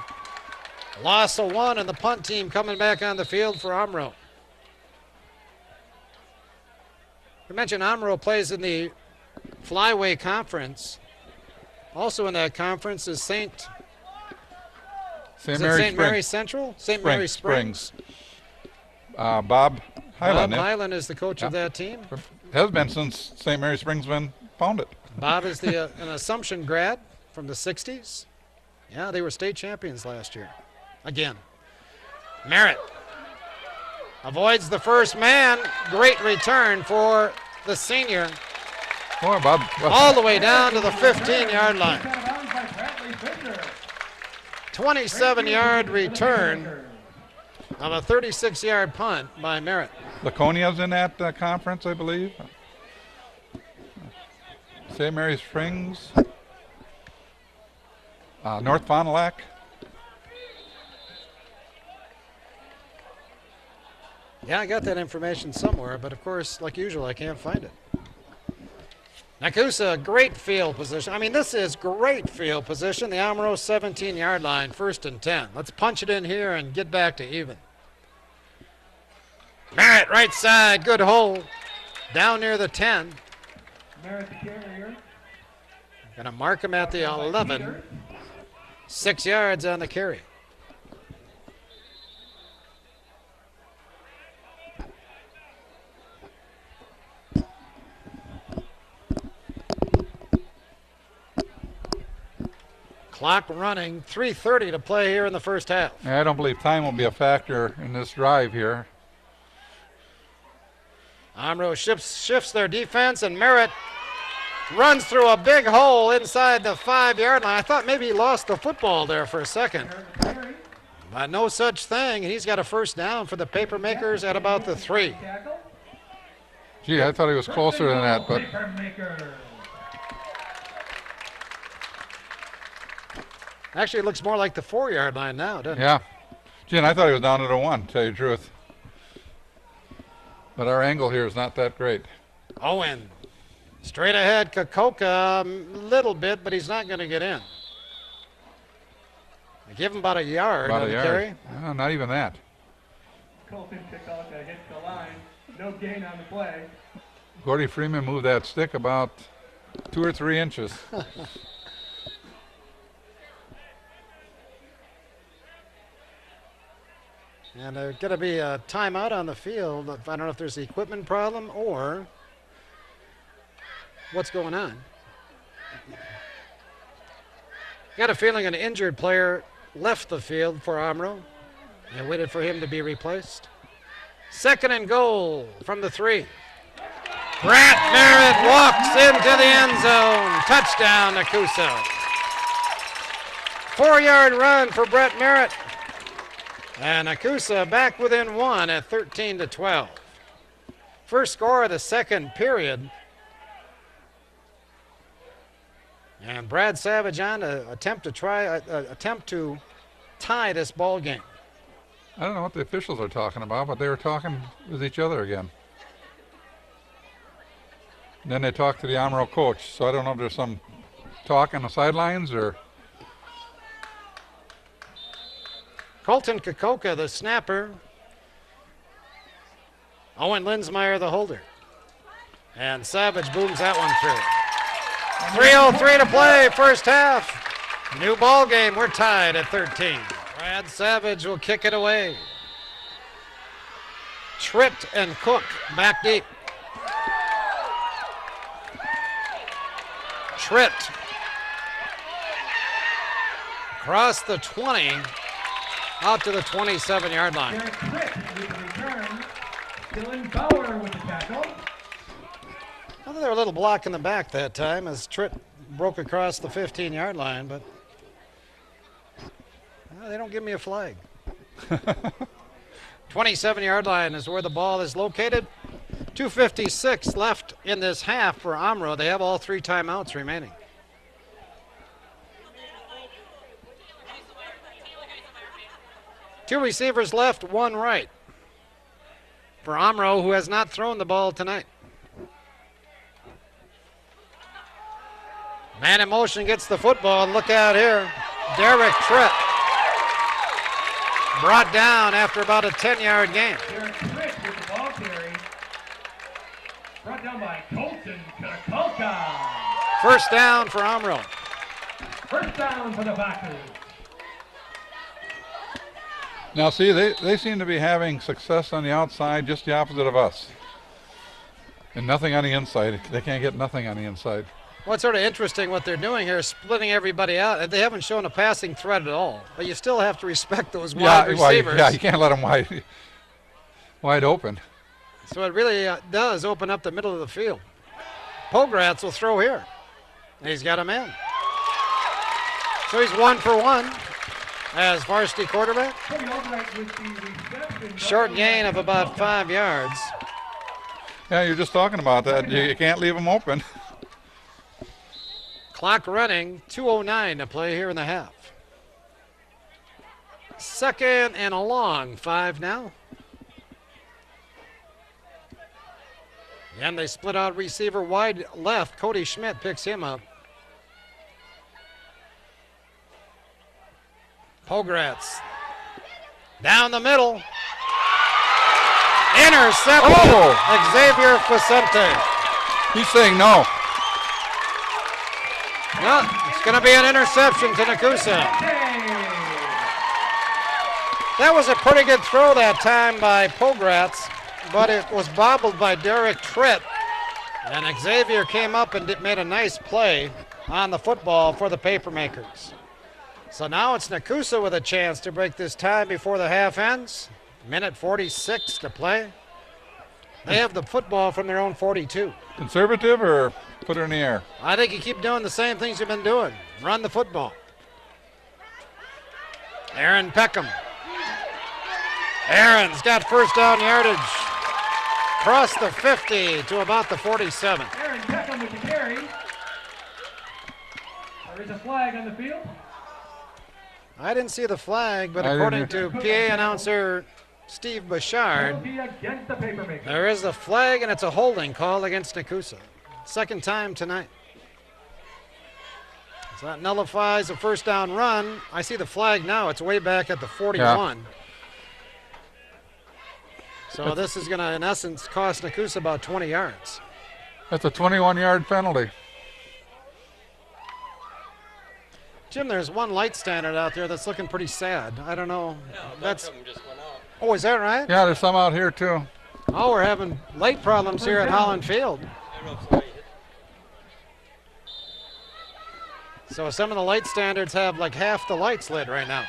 Loss of 1, and the punt team coming back on the field for Omro. We mentioned Omro plays in the Flyway Conference. Also in that conference is St. Mary Central? St. Mary Springs. Bob Highland. Bob Highland is the coach of that team. Has been since St. Mary Springs been founded. Bob is an Assumption grad from the 60s. Yeah, they were state champions last year. Again. Merritt avoids the first man. Great return for the senior. Boy, Bob. All the way down to the 15-yard line. 27-yard return of a 36-yard punt by Merritt. Laconia's in that conference, I believe. St. Mary Springs. North Fond du Lac. Yeah, I got that information somewhere, but of course, like usual, I can't find it. Nekoosa, great field position. I mean, this is great field position. The Omro 17-yard line, 1st and 10. Let's punch it in here and get back to even. Merritt, right side, good hole. Down near the 10. Merritt the carrier. Gonna mark him at the 11. 6 yards on the carry. Clock running, 3:30 to play here in the first half. I don't believe time will be a factor in this drive here. Omro shifts their defense, and Merritt runs through a big hole inside the 5-yard line. I thought maybe he lost the football there for a second. But no such thing. He's got a first down for the Papermakers at about the 3. Gee, I thought he was closer than that, but actually it looks more like the 4-yard line now, doesn't it? yeah. Gee, and I thought he was down to the 1, to tell you the truth. But our angle here is not that great. Owen. Straight ahead, Kokoka a little bit, but he's not going to get in. They give him about a yard on the carry. Not even that. Colton Kokoka hits the line. No gain on the play. Gordy Freeman moved that stick about 2 or 3 inches. And there's going to be a timeout on the field. I don't know if there's an equipment problem or what's going on. Got a feeling an injured player left the field for Omro. They waited for him to be replaced. 2nd and goal from the 3. Brett Merritt walks into the end zone. Touchdown, Nekoosa. 4-yard run for Brett Merritt. And Nekoosa back within 1 at 13-12. First score of the second period. And Brad Savage on to attempt to tie this ball game. I don't know what the officials are talking about, but they were talking with each other again. And then they talked to the Omro coach, so I don't know if there's some talk on the sidelines or. Colton Kokoka, the snapper. Owen Linsmeyer, the holder. And Savage booms that one through. 3:03 to play, first half. New ball game, we're tied at 13. Brad Savage will kick it away. Tritt and Cook back deep. Tritt across the 20, out to the 27-yard line. Derek Tritt with the return. Dylan Bauer with the tackle. I thought they were a little block in the back that time as Tritt broke across the 15-yard line, but they don't give me a flag. 27-yard line is where the ball is located. 2:56 left in this half for Omro. They have all 3 timeouts remaining. Two receivers left, 1 right for Omro, who has not thrown the ball tonight. Man in motion gets the football. Look out here. Derek Tritt brought down after about a 10-yard gain. Derek Tritt with the ball carry. Brought down by Colton Kokoka. First down for Omro. First down for the Boxers. Now, see, they seem to be having success on the outside, just the opposite of us. And nothing on the inside. They can't get nothing on the inside. What's sort of interesting what they're doing here is splitting everybody out. They haven't shown a passing threat at all, but you still have to respect those wide receivers. Yeah, you can't let them wide open. So it really does open up the middle of the field. Pogratz will throw here. And he's got a man. So he's 1 for 1 as varsity quarterback. Short gain of about 5 yards. Yeah, you're just talking about that. You can't leave them open. Clock running, 2:09 to play here in the half. 2nd and a long, 5 now. And they split out receiver wide left. Cody Schmidt picks him up. Pogratz down the middle. Intercepted. Oh! Xavier Facente. He's saying no. No, it's going to be an interception to Nekoosa. That was a pretty good throw that time by Pogratz, but it was bobbled by Derek Tritt. And Xavier came up and made a nice play on the football for the Papermakers. So now it's Nekoosa with a chance to break this tie before the half ends. 1:46 to play. They have the football from their own 42. Conservative or put her in the air? I think you keep doing the same things you've been doing. Run the football. Aaron Peckham. Aaron's got first down yardage. Across the 50 to about the 47. Aaron Peckham with the carry. There is a flag on the field. I didn't see the flag, but according to PA announcer Steve Bouchard, Against the papermaker. there is a flag and it's a holding call against Nekoosa. Second time tonight. So that nullifies a first down run. I see the flag now. It's way back at the 41. Yeah. So this is going to, in essence, cost Nekoosa about 20 yards. That's a 21-yard penalty. Jim, there's one light standard out there that's looking pretty sad. I don't know. That's. Just went out. Oh, is that right? Yeah, there's some out here too. Oh, we're having light problems here at Holland Field. So some of the light standards have like half the lights lit right now.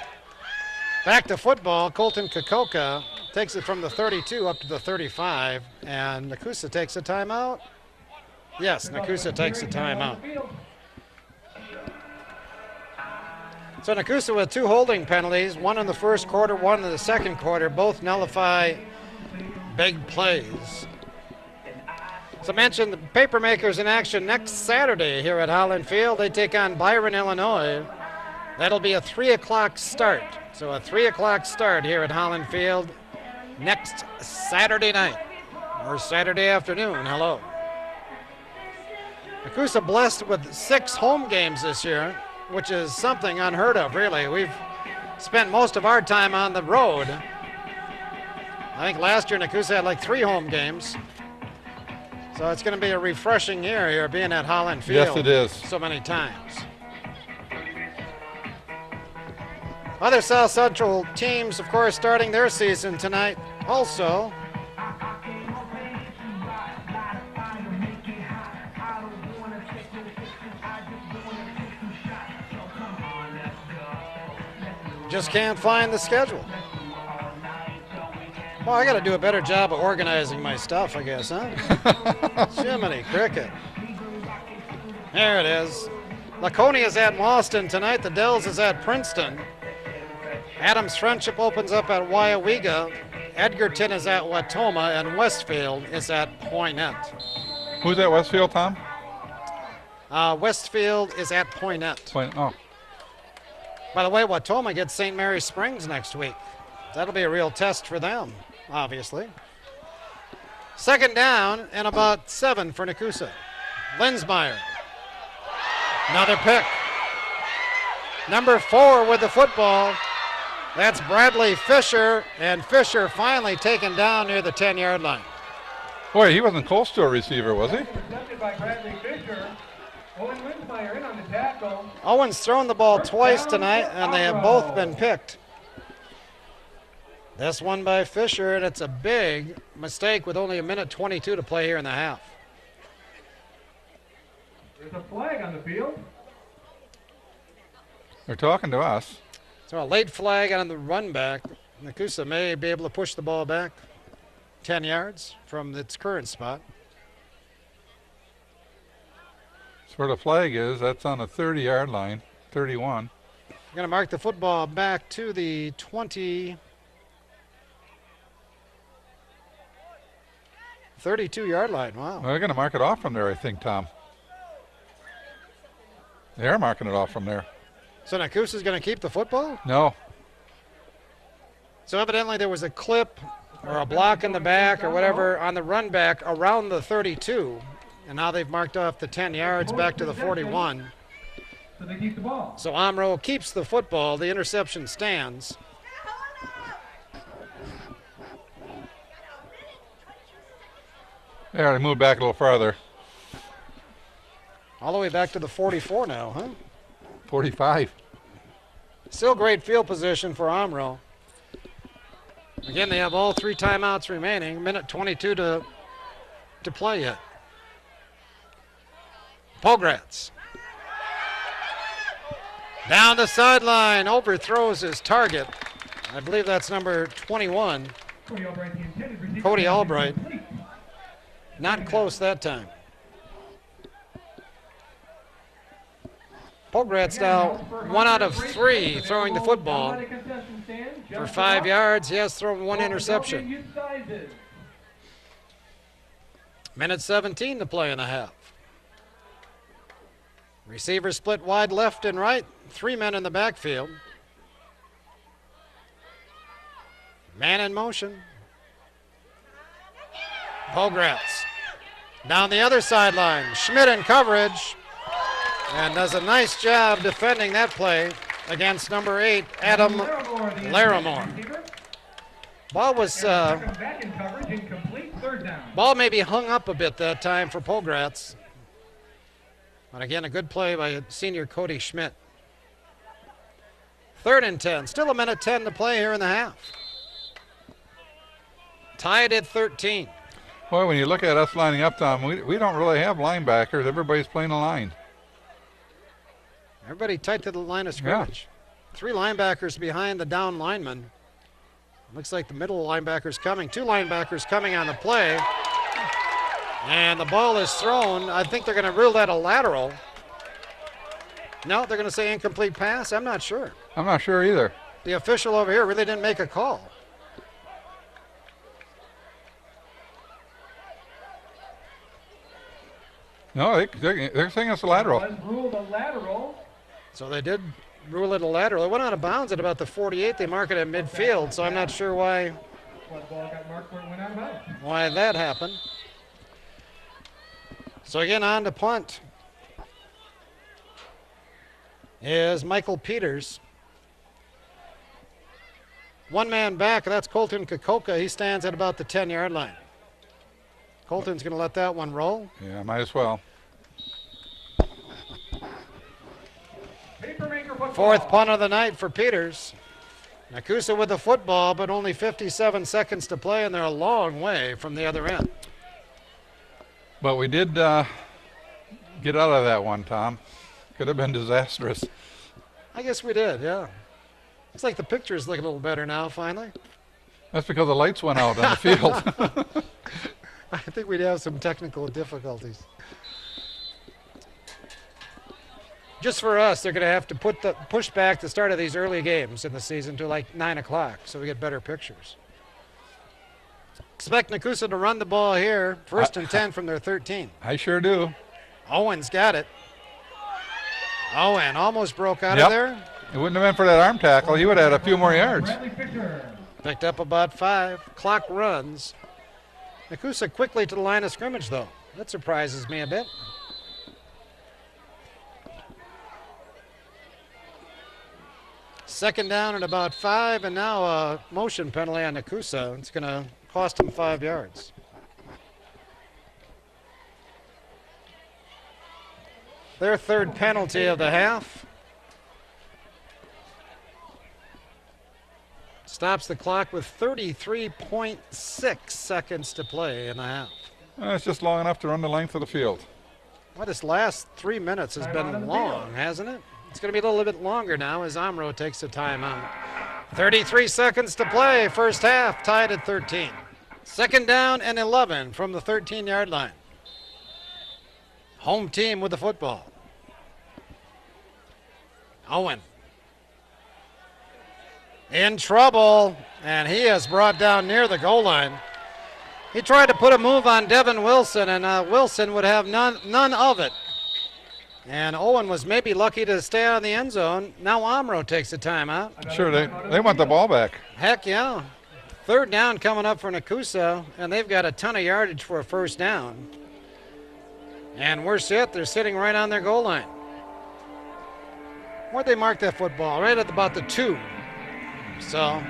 Back to football. Colton Kokoka takes it from the 32 up to the 35, and Nekoosa takes a timeout. Yes, Nekoosa takes a timeout. So Nekoosa with 2 holding penalties, one in the first quarter, one in the second quarter, both nullify big plays. As I mentioned, the Papermakers in action next Saturday here at Holland Field. They take on Byron, Illinois. That'll be a 3 o'clock start. So a 3 o'clock start here at Holland Field next Saturday night or Saturday afternoon. Hello. Nekoosa blessed with 6 home games this year, which is something unheard of, really. We've spent most of our time on the road. I think last year Nekoosa had like 3 home games. So it's going to be a refreshing year here being at Holland Field. Yes, it is. So many times. Other South Central teams, of course, starting their season tonight also. Just can't find the schedule. Well, I got to do a better job of organizing my stuff, I guess, huh? Jiminy cricket. There it is. Laconia is at Boston tonight. The Dells is at Princeton. Adams Friendship opens up at Wyawega. Edgerton is at Watoma, and Westfield is at Poynette. Who's at Westfield, Tom? Westfield is at Poynette. Oh. By the way, Watoma gets St. Mary's Springs next week. That'll be a real test for them, obviously. Second down and about 7 for Nekoosa. Linsmeyer. Another pick. Number 4 with the football. That's Bradley Fisher, and Fisher finally taken down near the 10-yard line. Boy, he wasn't close to a receiver, was he? Intercepted by Bradley Fisher. Owen Linsmeyer in on the tackle. Owen's thrown the ball twice tonight, and they have both been picked. This one by Fisher, and it's a big mistake with only 1:22 to play here in the half. There's a flag on the field. They're talking to us. So a late flag on the run back. Nekoosa may be able to push the ball back 10 yards from its current spot. That's where the flag is. That's on the 30-yard line, 31. We're going to mark the football back to the 32-yard line. Wow. Well, they're going to mark it off from there, I think, Tom. They are marking it off from there. So Nekoosa's going to keep the football? No. So evidently there was a clip or a block in the back or whatever on the run back around the 32. And now they've marked off the 10 yards back to the 41. So they keep the ball. So Omro keeps the football. The interception stands. There, they moved back a little farther. All the way back to the 44 now, huh? 45. Still great field position for Omro. Again, they have all 3 timeouts remaining. 1:22 to play yet. Pogratz. Down the sideline, overthrows his target. I believe that's number 21. Cody Albright, the intended receiver. Cody Albright. Not close that time. Pogratz now 1 out of 3 throwing the football for 5 yards. He has thrown 1 interception. Minute 17 to play in the half. Receivers split wide left and right. 3 men in the backfield. Man in motion. Pogratz down the other sideline. Schmidt in coverage and does a nice job defending that play against number 8, Adam Larimore. Ball was ball maybe hung up a bit that time for Pogratz. But again, a good play by senior Cody Schmidt. 3rd and 10. Still a minute 10 to play here in the half. Tied at 13. Boy, when you look at us lining up, Tom, we don't really have linebackers. Everybody's playing a line. Everybody tight to the line of scrimmage. Yeah. 3 linebackers behind the down lineman. Looks like the middle linebacker's coming. 2 linebackers coming on the play. And the ball is thrown. I think they're going to rule that a lateral. No, they're going to say incomplete pass. I'm not sure. I'm not sure either. The official over here really didn't make a call. No, they're saying it's a lateral. It was ruled a lateral. So they did rule it a lateral. It went out of bounds at about the 48. They mark it at midfield, so I'm not sure why that happened. So again, on to punt is Michael Peters. 1 man back, and that's Colton Kokoka. He stands at about the 10-yard line. Colton's going to let that one roll. Yeah, might as well. 4th punt of the night for Peters. Nekoosa with the football, but only 57 seconds to play, and they're a long way from the other end. But we did get out of that one, Tom. Could have been disastrous. I guess we did, yeah. Looks like the pictures look a little better now, finally. That's because the lights went out on the field. I think we'd have some technical difficulties. Just for us, they're going to have to push back the start of these early games in the season to like 9 o'clock so we get better pictures. Expect Nekoosa to run the ball here. 1st and 10 from their 13. I sure do. Owen's got it. Owen almost broke out of there. It wouldn't have been for that arm tackle. He would have had a few more yards. Picked up about 5. Clock runs. Nekoosa quickly to the line of scrimmage, though. That surprises me a bit. Second down and about 5, and now a motion penalty on Nekoosa. It's going to cost him 5 yards. Their 3rd penalty of the half. Stops the clock with 33.6 seconds to play in the half. It's just long enough to run the length of the field. Well, this last 3 minutes has been long, hasn't it? It's going to be a little bit longer now as Omro takes a timeout. 33 seconds to play, first half, tied at 13. 2nd down and 11 from the 13-yard line. Home team with the football. Owen. In trouble, and he is brought down near the goal line. He tried to put a move on Devin Wilson, and Wilson would have none of it. And Owen was maybe lucky to stay out of the end zone. Now Omro takes a timeout. Sure, they want the ball back. Heck yeah. 3rd down coming up for Nekoosa, and they've got a ton of yardage for a 1st down. And we're set. They're sitting right on their goal line. Where'd they mark that football? Right at about the 2. So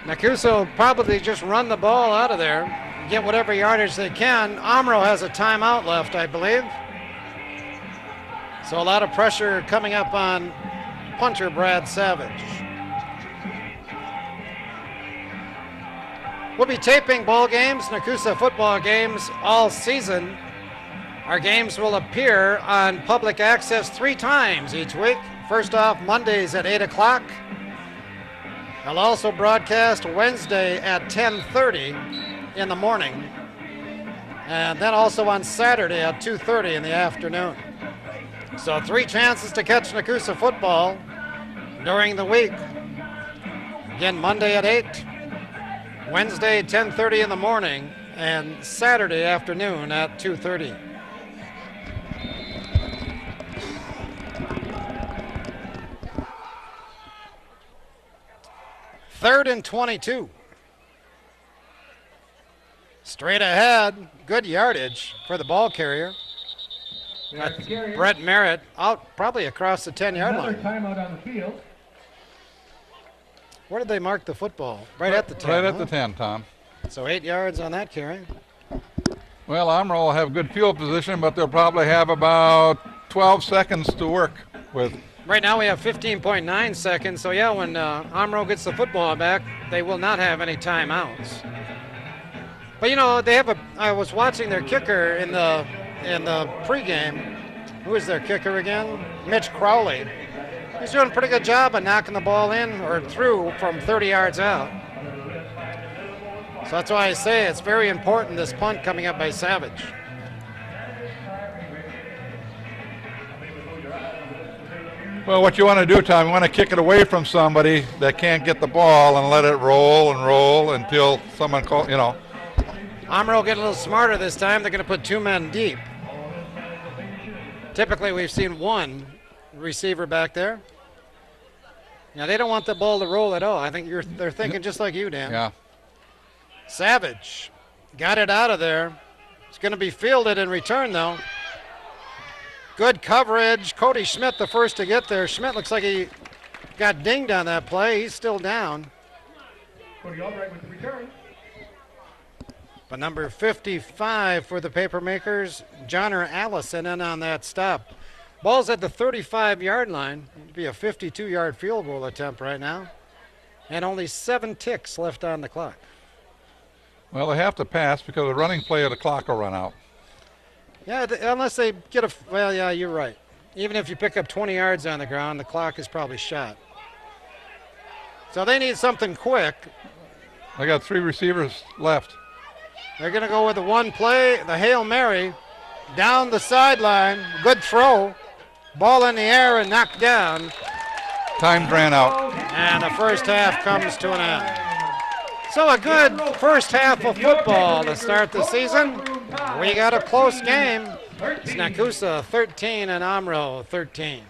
Nekoosa will probably just run the ball out of there, get whatever yardage they can. Omro has a timeout left, I believe. So a lot of pressure coming up on punter Brad Savage. We'll be taping ball games, Nekoosa football games, all season. Our games will appear on public access 3 times each week. First off, Mondays at 8 o'clock. They'll also broadcast Wednesday at 10:30. in the morning, and then also on Saturday at 2:30 in the afternoon. So 3 chances to catch Nekoosa football during the week. Again, Monday at 8, Wednesday 10:30 in the morning, and Saturday afternoon at 2:30. Third and 22. Straight ahead, good yardage for the ball carrier. Got Brett Merritt out probably across the 10-yard line. Timeout on the field. Where did they mark the football? Right at the 10. Right at the 10, Tom. So 8 yards on that carry. Well, Omro will have good field position, but they'll probably have about 12 seconds to work with. Right now we have 15.9 seconds. So yeah, when Omro gets the football back, they will not have any timeouts. But you know, they have I was watching their kicker in the pregame. Who is their kicker again? Mitch Crowley. He's doing a pretty good job of knocking the ball in or through from 30 yards out. So that's why I say it's very important, this punt coming up by Savage. Well, what you want to do, Tom, you want to kick it away from somebody that can't get the ball and let it roll and roll until someone calls, you know. Omro getting a little smarter this time. They're going to put 2 men deep. Typically, we've seen 1 receiver back there. Now, they don't want the ball to roll at all. I think they're thinking just like you, Dan. Yeah. Savage got it out of there. It's going to be fielded in return, though. Good coverage. Cody Schmidt, the first to get there. Schmidt looks like he got dinged on that play. He's still down. Cody Albright with the return. But number 55 for the Papermakers, Johnner Allison, in on that stop. Ball's at the 35-yard line. It'd be a 52-yard field goal attempt right now. And only 7 ticks left on the clock. Well, they have to pass because the running play of the clock will run out. Yeah, unless they get a, well, yeah, you're right. Even if you pick up 20 yards on the ground, the clock is probably shot. So they need something quick. They got 3 receivers left. They're going to go with the one play, the Hail Mary, down the sideline. Good throw. Ball in the air and knocked down. Time ran out. And the first half comes to an end. So a good first half of football to start the season. We got a close game. It's Nekoosa 13 and Omro 13.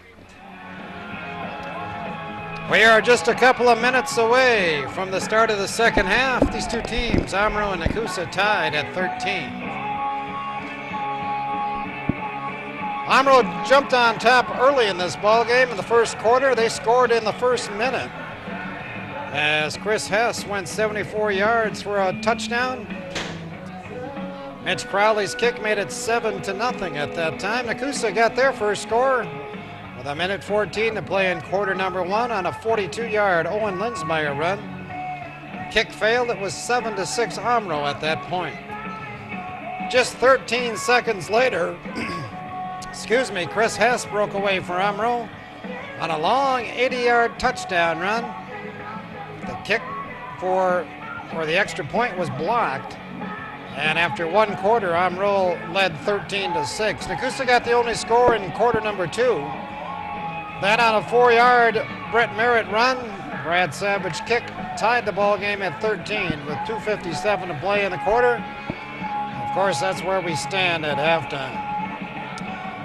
We are just a couple of minutes away from the start of the second half. These 2 teams, Omro and Nekoosa, tied at 13. Omro jumped on top early in this ball game in the first quarter. They scored in the first minute as Chris Hess went 74 yards for a touchdown. Mitch Crowley's kick made it 7-0 at that time. Nekoosa got their first score with a minute 14 to play in quarter number 1 on a 42-yard Owen Linsmeyer run. Kick failed. It was 7-6 Omro at that point. Just 13 seconds later, Chris Hess broke away for Omro on a long 80-yard touchdown run. The kick for the extra point was blocked. And after 1 quarter, Omro led 13-6. Nekoosa got the only score in quarter number 2. Then on a 4-yard Brett Merritt run, Brad Savage kick tied the ball game at 13 with 2:57 to play in the quarter. Of course, that's where we stand at halftime.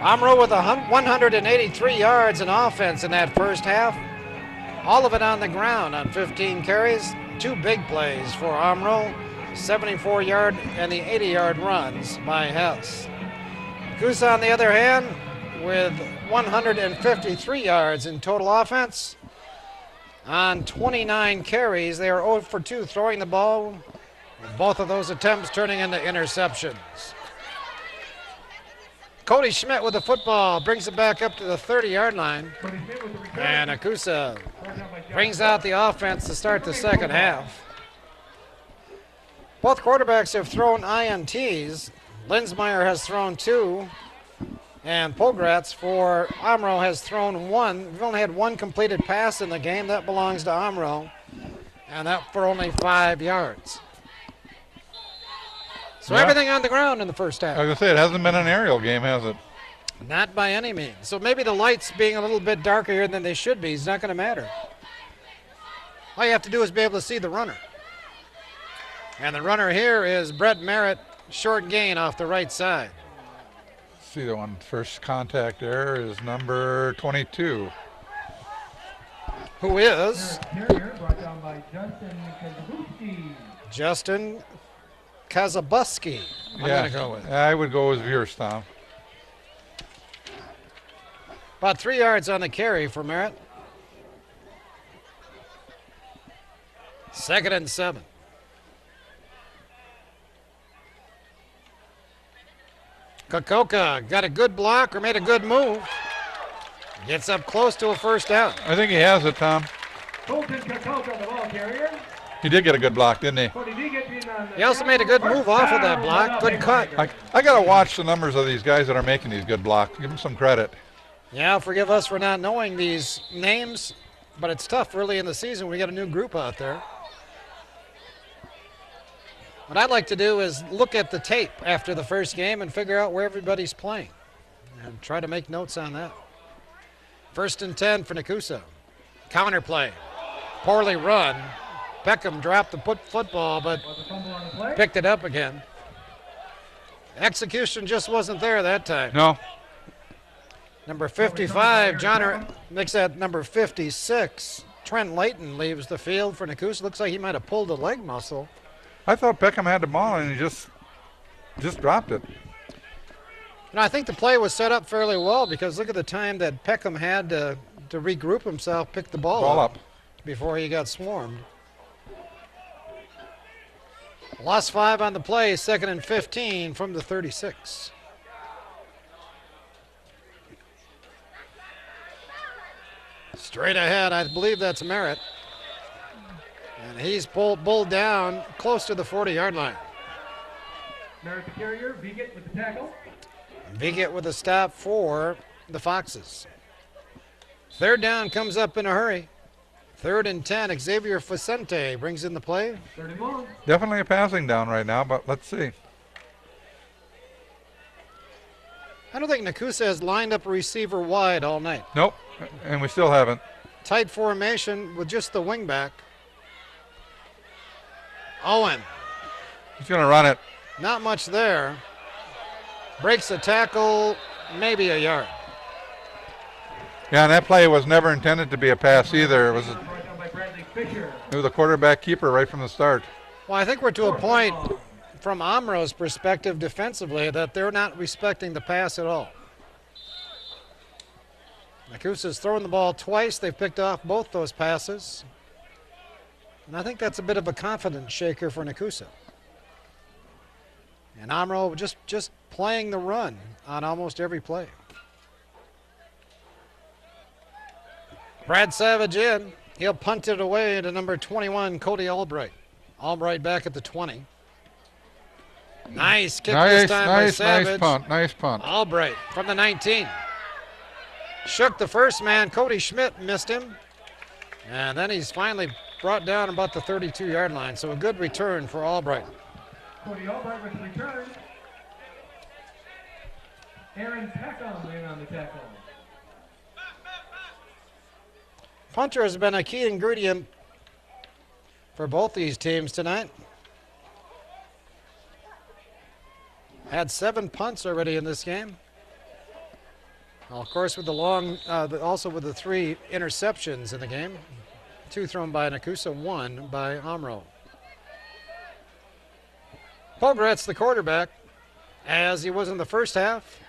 Omro with 183 yards in offense in that first half. All of it on the ground on 15 carries. 2 big plays for Omro. 74-yard and the 80-yard runs by Hess. Nekoosa, on the other hand, with 153 yards in total offense. On 29 carries, they are 0 for 2 throwing the ball, with both of those attempts turning into interceptions. Cody Schmidt with the football brings it back up to the 30-yard line. And Nekoosa brings out the offense to start the second half. Both quarterbacks have thrown INTs. Linsmeyer has thrown 2, and Pogratz for Omro has thrown 1. We've only had 1 completed pass in the game. That belongs to Omro, and that for only 5 yards. So Yeah. everything on the ground in the first half. I was going to say, it hasn't been an aerial game, has it? Not by any means. So maybe the lights being a little bit darker here than they should be is not going to matter. All you have to do is be able to see the runner. And the runner here is Brett Merritt, short gain off the right side. See the one first contact there is number 22. Who is Carrier brought down by Justin Kazuski. Justin Kazabuski. I'm going to go with. I would go with yours, Tom. About 3 yards on the carry for Merritt. 2nd and 7. Kokoka got a good block or made a good move. Gets up close to a first down. I think he has it, Tom. Colton Kokoka, the ball carrier. He did get a good block, didn't he? But he did get in on the He also made a good move off of that block. Good cut. I got to watch the numbers of these guys that are making these good blocks. Give them some credit. Yeah, forgive us for not knowing these names, but it's tough early in the season. We got a new group out there. What I'd like to do is look at the tape after the first game and figure out where everybody's playing and try to make notes on that. 1st and 10 for Nekoosa. Counter play. Poorly run. Peckham dropped the football, but Was a fumble on the play. picked it up again. Execution just wasn't there that time. No. Number 55, John makes that number 56. Trent Layton leaves the field for Nekoosa. Looks like he might have pulled a leg muscle. I thought Peckham had the ball and he just dropped it. And I think the play was set up fairly well because look at the time that Peckham had to regroup himself, pick the ball up before he got swarmed. Lost 5 on the play, 2nd and 15 from the 36. Straight ahead, I believe that's Merritt. And he's pulled down close to the 40-yard line. Merritt the carrier. Viget with the tackle. Viget with a stop for the Foxes. 3rd down comes up in a hurry. 3rd and 10. Xavier Facente brings in the play. 3rd and long. Definitely a passing down right now, but let's see. I don't think Nekoosa has lined up a receiver wide all night. Nope, and we still haven't. Tight formation with just the wingback. Owen, He's going to run it. not much there. Breaks the tackle, maybe a yard. Yeah, and that play was never intended to be a pass either. It was Brought down by Bradley Fisher. a quarterback keeper right from the start. Well, I think we're to a point from Omro's perspective defensively that they're not respecting the pass at all. Nekoosa's thrown the ball twice. They've picked off both those passes. And I think that's a bit of a confidence shaker for Nekoosa. And Omro just playing the run on almost every play. Brad Savage in. He'll punt it away to number 21, Cody Albright. Albright back at the 20. Nice kick this time by Savage. Nice punt. Albright from the 19. Shook the first man. Cody Schmidt missed him. And then he's finally brought down about the 32-yard line. So a good return for Albright. Cody Albright with the return. Aaron Peckham in on the tackle. Punter has been a key ingredient for both these teams tonight. Had 7 punts already in this game. Well, of course, with the also with the 3 interceptions in the game. 2 thrown by Nekoosa, 1 by Omro. Pograt's the quarterback, as he was in the first half.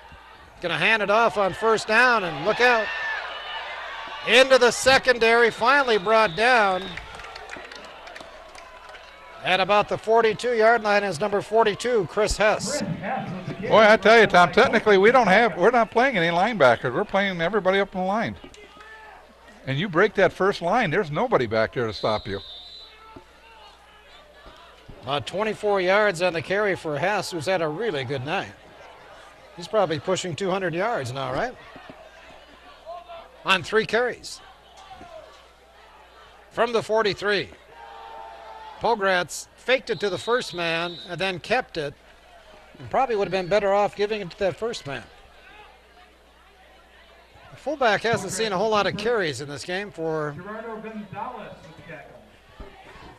Going to hand it off on first down, and look out. Into the secondary, finally brought down. At about the 42-yard line is number 42, Chris Hess. Boy, I tell you, Tom, technically we're not playing any linebackers. We're playing everybody up in the line. And you break that first line, there's nobody back there to stop you. About 24 yards on the carry for Hess, who's had a really good night. He's probably pushing 200 yards now, right? On 3 carries. From the 43. Pogratz faked it to the first man and then kept it And probably would have been better off giving it to that first man. The fullback hasn't seen a whole lot of carries in this game for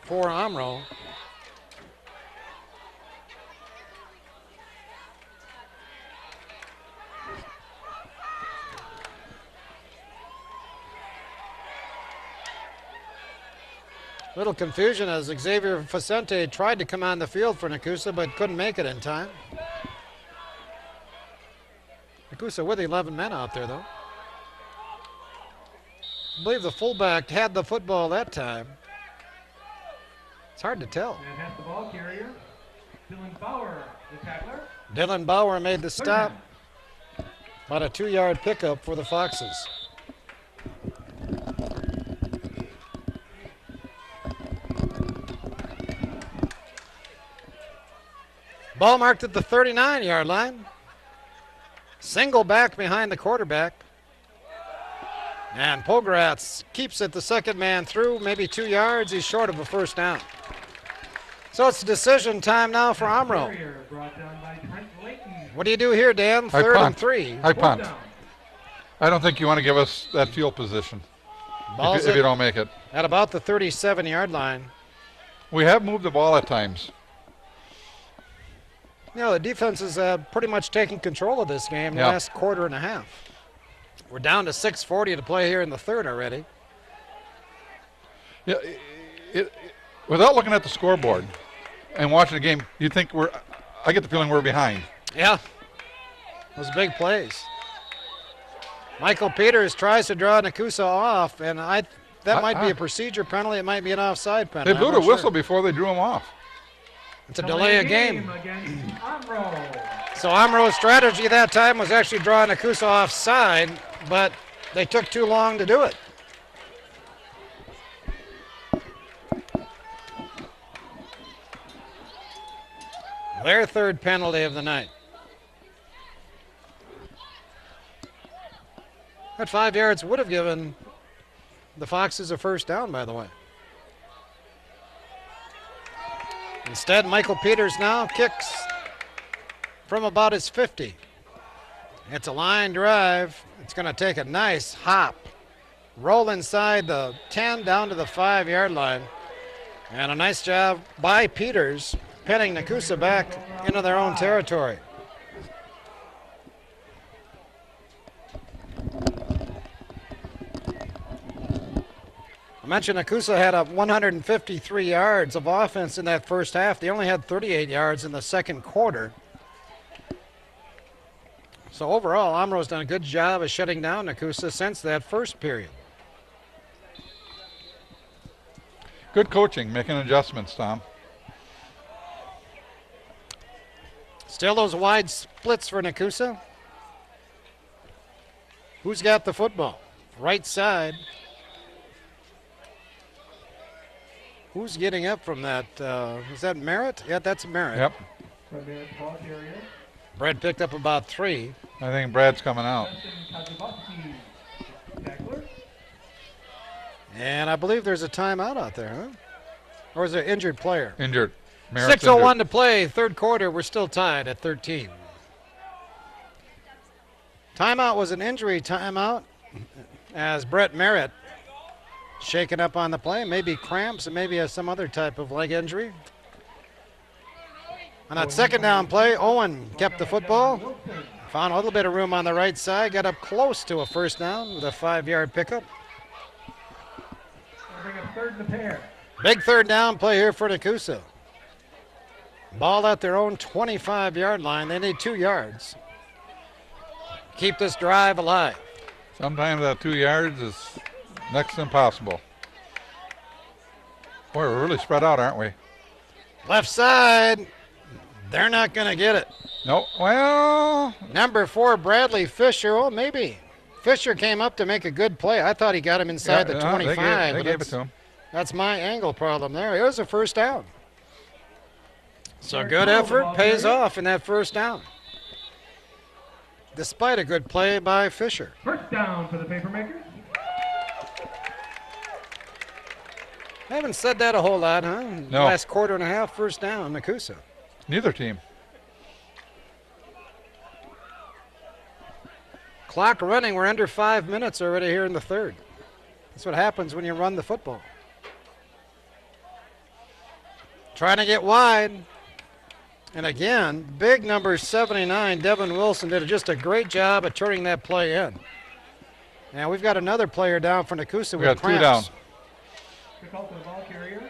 Omro. Little confusion as Xavier Facente tried to come on the field for Nekoosa but couldn't make it in time. Nekoosa with 11 men out there though. I believe the fullback had the football that time. It's hard to tell. And has the ball carrier. Dylan Bauer, the tackler. Dylan Bauer made the stop. About a 2-yard pickup for the Foxes. Ball marked at the 39-yard line. Single back behind the quarterback. And Pogratz keeps it the second man through, maybe 2 yards. He's short of a first down. So it's decision time now for Omro. What do you do here, Dan? Third and 3. I punt. I don't think you want to give us that field position if you don't make it. At about the 37-yard line. We have moved the ball at times. You know, the defense is pretty much taking control of this game the last quarter and a half. We're down to 6:40 to play here in the third already. Yeah, without looking at the scoreboard and watching the game, you think I get the feeling we're behind. Yeah, those big plays. Michael Peters tries to draw Nekoosa off, and that might be a procedure penalty. It might be an offside penalty. They blew the whistle before they drew him off. It's a delay of game. So Omro's strategy that time was actually draw Nekoosa offside, but they took too long to do it. Their third penalty of the night. That 5 yards would have given the Foxes a first down, by the way. Instead, Michael Peters now kicks from about his 50. It's a line drive. It's going to take a nice hop, roll inside the 10 down to the 5-yard line. And a nice job by Peters pinning Nekoosa back into their own territory. I mentioned Nekoosa had 153 yards of offense in that first half. They only had 38 yards in the second quarter. So overall, Omro's done a good job of shutting down Nekoosa since that first period. Good coaching, making adjustments, Tom. Still those wide splits for Nekoosa. Who's got the football? Right side. Who's getting up from that? Is that Merritt? Yeah, that's Merritt. Yep. Brad picked up about 3. I think Brad's coming out. And I believe there's a timeout out there, huh? Or is there an injured player? Injured. Merritt's 6:01 injured. to play, third quarter. We're still tied at 13. Timeout was an injury timeout as Brett Merritt shaken up on the play. Maybe cramps and maybe has some other type of leg injury. On that second down play, Owen kept the football. Found a little bit of room on the right side. Got up close to a first down with a 5-yard pickup. Big third down play here for Nekoosa. Ball at their own 25-yard line. They need 2 yards. Keep this drive alive. Sometimes that 2 yards is next to impossible. Boy, we're really spread out, aren't we? Left side. They're not going to get it. No. Well. Number 4, Bradley Fisher. Oh, maybe. Fisher came up to make a good play. I thought he got him inside the 25. They gave it to him. That's my angle problem there. It was a first down. So good effort pays off in that first down. Despite a good play by Fisher. First down for the Papermakers. I haven't said that a whole lot, huh? No. Last quarter and a half, first down, Nekoosa. Neither team. Clock running. We're under 5 minutes already here in the third. That's what happens when you run the football. Trying to get wide. And again, big number 79, Devin Wilson, did just a great job of turning that play in. Now we've got another player down for Nekoosa with got cramps. 2 down. Good call for the ball carrier.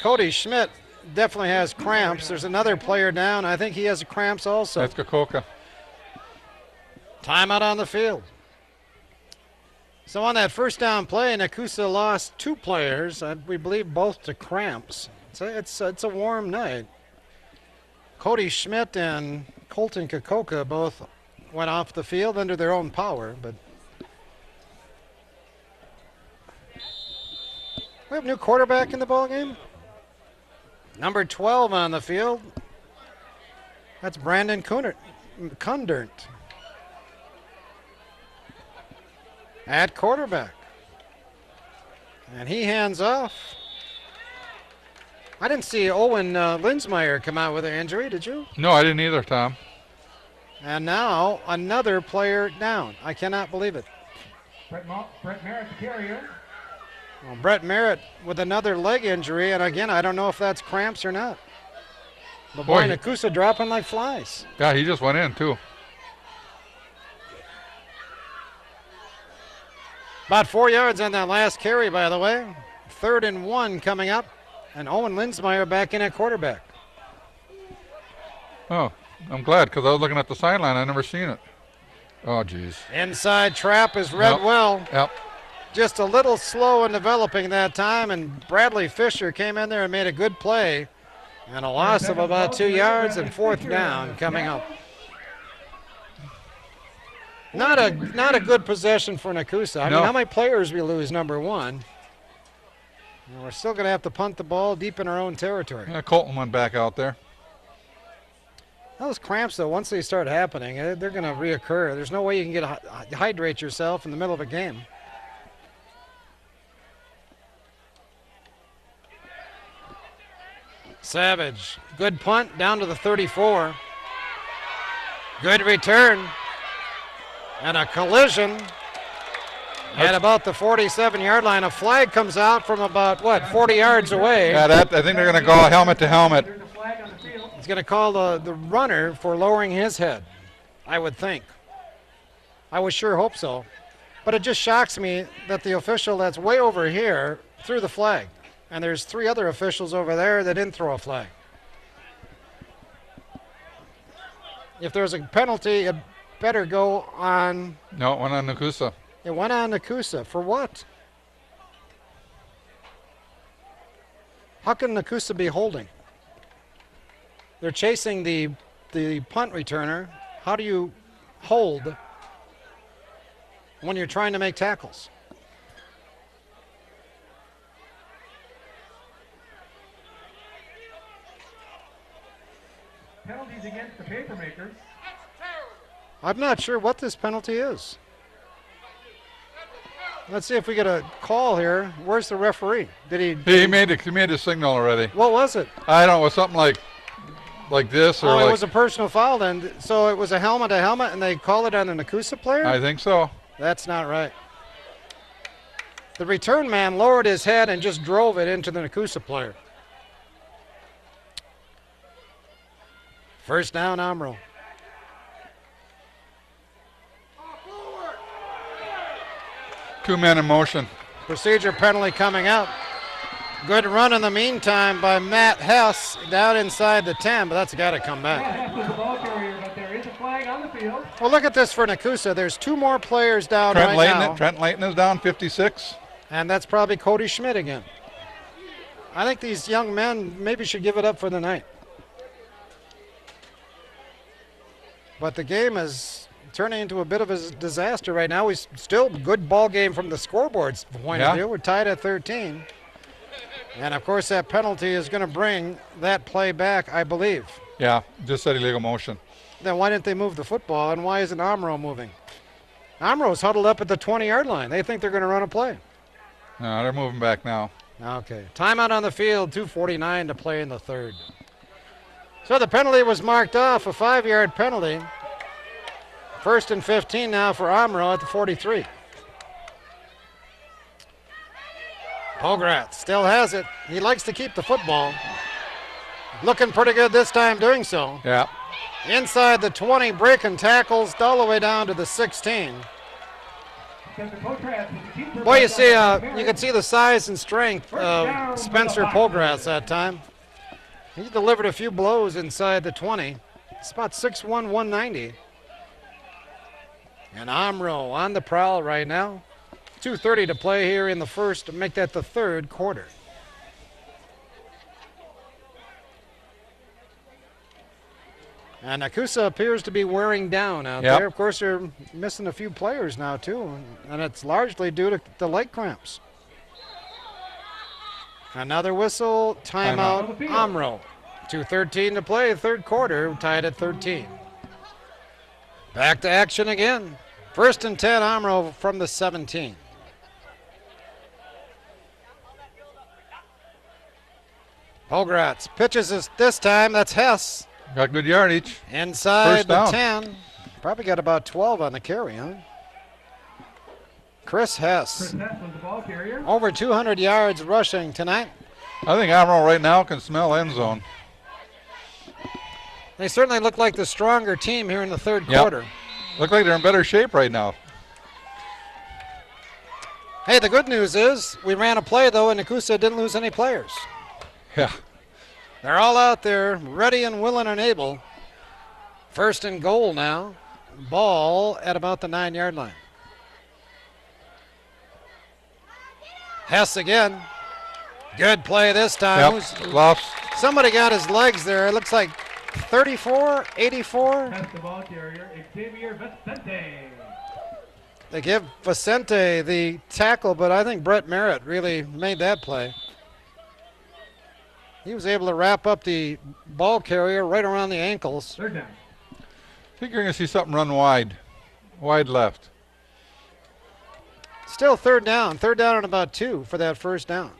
Cody Schmidt definitely has cramps. There's another player down. I think he has cramps also. That's Nekoosa. Timeout on the field. So on that first down play, Nekoosa lost 2 players. We believe both to cramps. It's a warm night. Cody Schmidt and Colton Nekoosa both went off the field under their own power, but we have a new quarterback in the ballgame. Number 12 on the field. That's Brandon Kundert at quarterback. And he hands off. I didn't see Owen Linsmeyer come out with an injury, did you? No, I didn't either, Tom. And now another player down. I cannot believe it. Brett Merritt, the carrier. Well, Brett Merritt with another leg injury, and again, I don't know if that's cramps or not. But boy, Nekoosa dropping like flies. Yeah, he just went in, too. About 4 yards on that last carry, by the way. 3rd and 1 coming up, and Owen Linsmeyer back in at quarterback. Oh, I'm glad, because I was looking at the sideline. I never seen it. Oh, geez. Inside trap is read well. Yep. Just a little slow in developing that time, and Bradley Fisher came in there and made a good play. And a loss of about 2 yards, and 4th down coming up. Not a good possession for Nekoosa. I mean, how many players we lose, number 1? And we're still going to have to punt the ball deep in our own territory. Yeah, Colton went back out there. Those cramps, though, once they start happening, they're going to reoccur. There's no way you can hydrate yourself in the middle of a game. Savage, good punt down to the 34. Good return. And a collision at about the 47-yard line. A flag comes out from about, 40 yards away. Yeah, I think they're going to go helmet to helmet. He's going to call the runner for lowering his head, I would think. I would sure hope so. But it just shocks me that the official that's way over here threw the flag. And there's 3 other officials over there that didn't throw a flag. If there's a penalty, it better go on. No, it went on Nekoosa. It went on Nekoosa. For what? How can Nekoosa be holding? They're chasing the punt returner. How do you hold when you're trying to make tackles? Penalties against the papermakers. I'm not sure what this penalty is. Let's see if we get a call here. Where's the referee? He made a signal already. What was it? I don't know. It was something like this or it was a personal foul then. So it was a helmet to helmet, and they call it on a Nekoosa player? I think so. That's not right. The return man lowered his head and just drove it into the Nekoosa player. First down, Omro. Two men in motion. Procedure penalty coming up. Good run in the meantime by Matt Hess down inside the 10, but that's got to come back. Hess was the ball carrier, but there is a flag on the field. Well, look at this for Nekoosa. There's 2 more players down now. Trent Layton is down, 56. And that's probably Cody Schmidt again. I think these young men maybe should give it up for the night. But the game is turning into a bit of a disaster right now. We still good ball game from the scoreboard's point of view. We're tied at 13. And, of course, that penalty is going to bring that play back, I believe. Yeah, just said illegal motion. Then why didn't they move the football, and why isn't Omro moving? Omro's huddled up at the 20-yard line. They think they're going to run a play. No, they're moving back now. Okay. Timeout on the field, 2:49 to play in the third. So the penalty was marked off, a 5-yard penalty. First and 15 now for Omro at the 43. Pogratz still has it. He likes to keep the football. Looking pretty good this time doing so. Yeah. Inside the 20, breaking tackles all the way down to the 16. Boy, you can see the size and strength of Spencer Pogratz that time. He delivered a few blows inside the 20. It's about 6'1", 190. And Omro on the prowl right now. 2:30 to play here in the first to make that the third quarter. And Nekoosa appears to be wearing down out there. Of course, they're missing a few players now, too, and it's largely due to the leg cramps. Another whistle, timeout, Omro. 2:13 to play, third quarter, tied at 13. Back to action again. First and 10, Omro from the 17. Pogratz pitches this time, that's Hess. Got good yardage. Inside the 10. Probably got about 12 on the carry, huh? Chris Hess. Was the ball carrier. Over 200 yards rushing tonight. I think Omro right now can smell end zone. They certainly look like the stronger team here in the third quarter. Look like they're in better shape right now. Hey, the good news is we ran a play, though, and Nekoosa didn't lose any players. Yeah. They're all out there, ready and willing and able. First and goal now. Ball at about the 9-yard line. Hess again. Good play this time. Lost. Somebody got his legs there. It looks like 34, 84. That's the ball carrier, Xavier Vicente. They give Vicente the tackle, but I think Brett Merritt really made that play. He was able to wrap up the ball carrier right around the ankles. Third down. I think you're going to see something run wide. Wide left. Still third down. Third down and about 2 for that first down.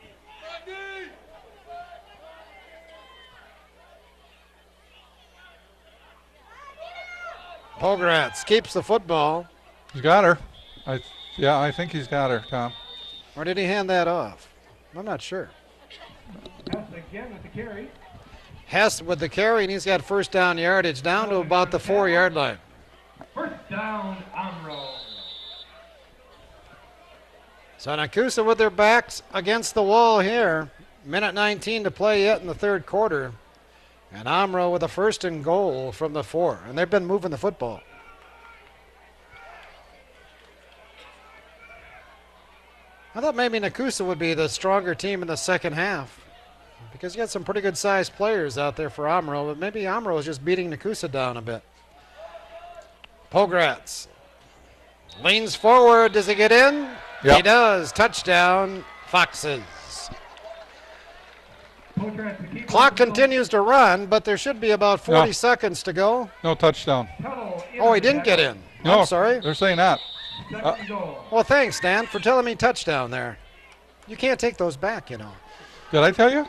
Pogratz keeps the football. He's got her. I think he's got her, Tom. Or did he hand that off? I'm not sure. Hess again with the carry. Hess with the carry, and he's got first down yardage down to about the 4-yard line. First down, Omro. So Nekoosa with their backs against the wall here. Minute 19 to play yet in the third quarter. And Omro with a first and goal from the 4. And they've been moving the football. I thought maybe Nekoosa would be the stronger team in the second half, because you got some pretty good sized players out there for Omro, but maybe Omro is just beating Nekoosa down a bit. Pogratz leans forward. Does he get in? Yep. He does. Touchdown, Foxes. Clock continues to run, but there should be about 40 seconds to go. No touchdown. Oh, he didn't get in. No, I'm sorry. They're saying that. Well, thanks, Dan, for telling me touchdown there. You can't take those back, you know. Did I tell you?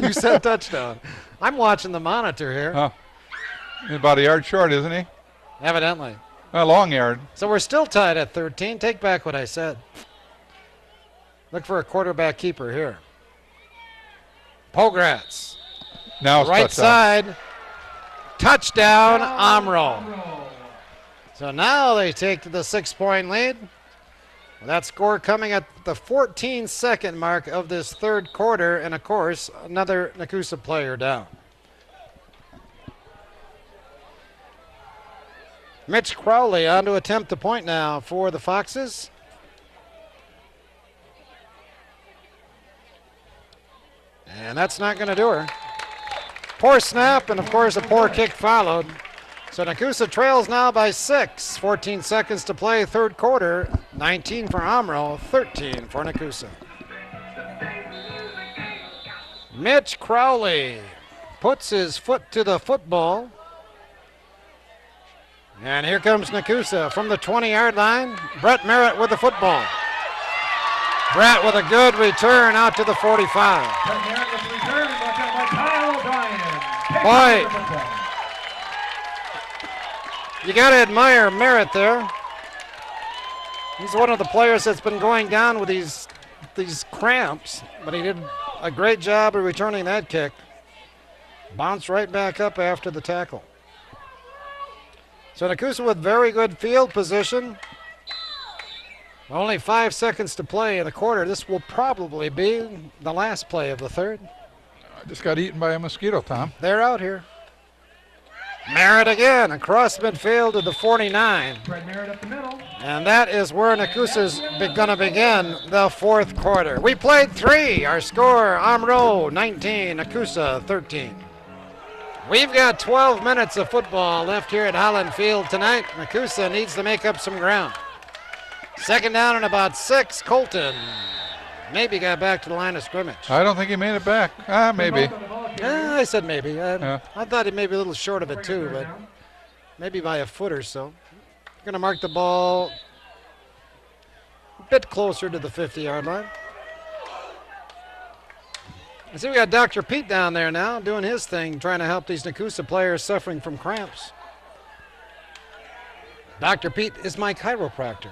You said touchdown. I'm watching the monitor here. He's about a yard short, isn't he? Evidently. A long yard. So we're still tied at 13. Take back what I said. Look for a quarterback keeper here. Pogratz. Now it's right touchdown. side. Touchdown, Omro. So now they take the 6-point lead. That score coming at the 14-second mark of this third quarter. And, of course, another Nekoosa player down. Mitch Crowley on to attempt the point now for the Foxes. And that's not going to do her. Poor snap, and, of course, a poor kick followed. So Nekoosa trails now by 6. 14 seconds to play, third quarter. 19 for Omro, 13 for Nekoosa. Mitch Crowley puts his foot to the football. And here comes Nekoosa from the 20-yard line. Brett Merritt with the football. Brett with a good return out to the 45. Brett Merritt with the return, brought down by Kyle O'Brien. Boy. You got to admire Merritt there. He's one of the players that's been going down with these cramps, but he did a great job of returning that kick. Bounced right back up after the tackle. So Nekoosa with very good field position. Only 5 seconds to play in the quarter. This will probably be the last play of the third. I just got eaten by a mosquito, Tom. They're out here. Merritt again across midfield to the 49. Fred Merritt up the middle. And that is where Nekoosa's going to begin the fourth quarter. We played 3. Our score, Omro 19, Nekoosa 13. We've got 12 minutes of football left here at Holland Field tonight. Nekoosa needs to make up some ground. Second down and about 6. Colton maybe got back to the line of scrimmage. I don't think he made it back. Maybe. I said maybe. Yeah. I thought he may be a little short of it too, but maybe by a foot or so. Going to mark the ball a bit closer to the 50-yard line. I see we got Dr. Pete down there now doing his thing, trying to help these Nekoosa players suffering from cramps. Dr. Pete is my chiropractor.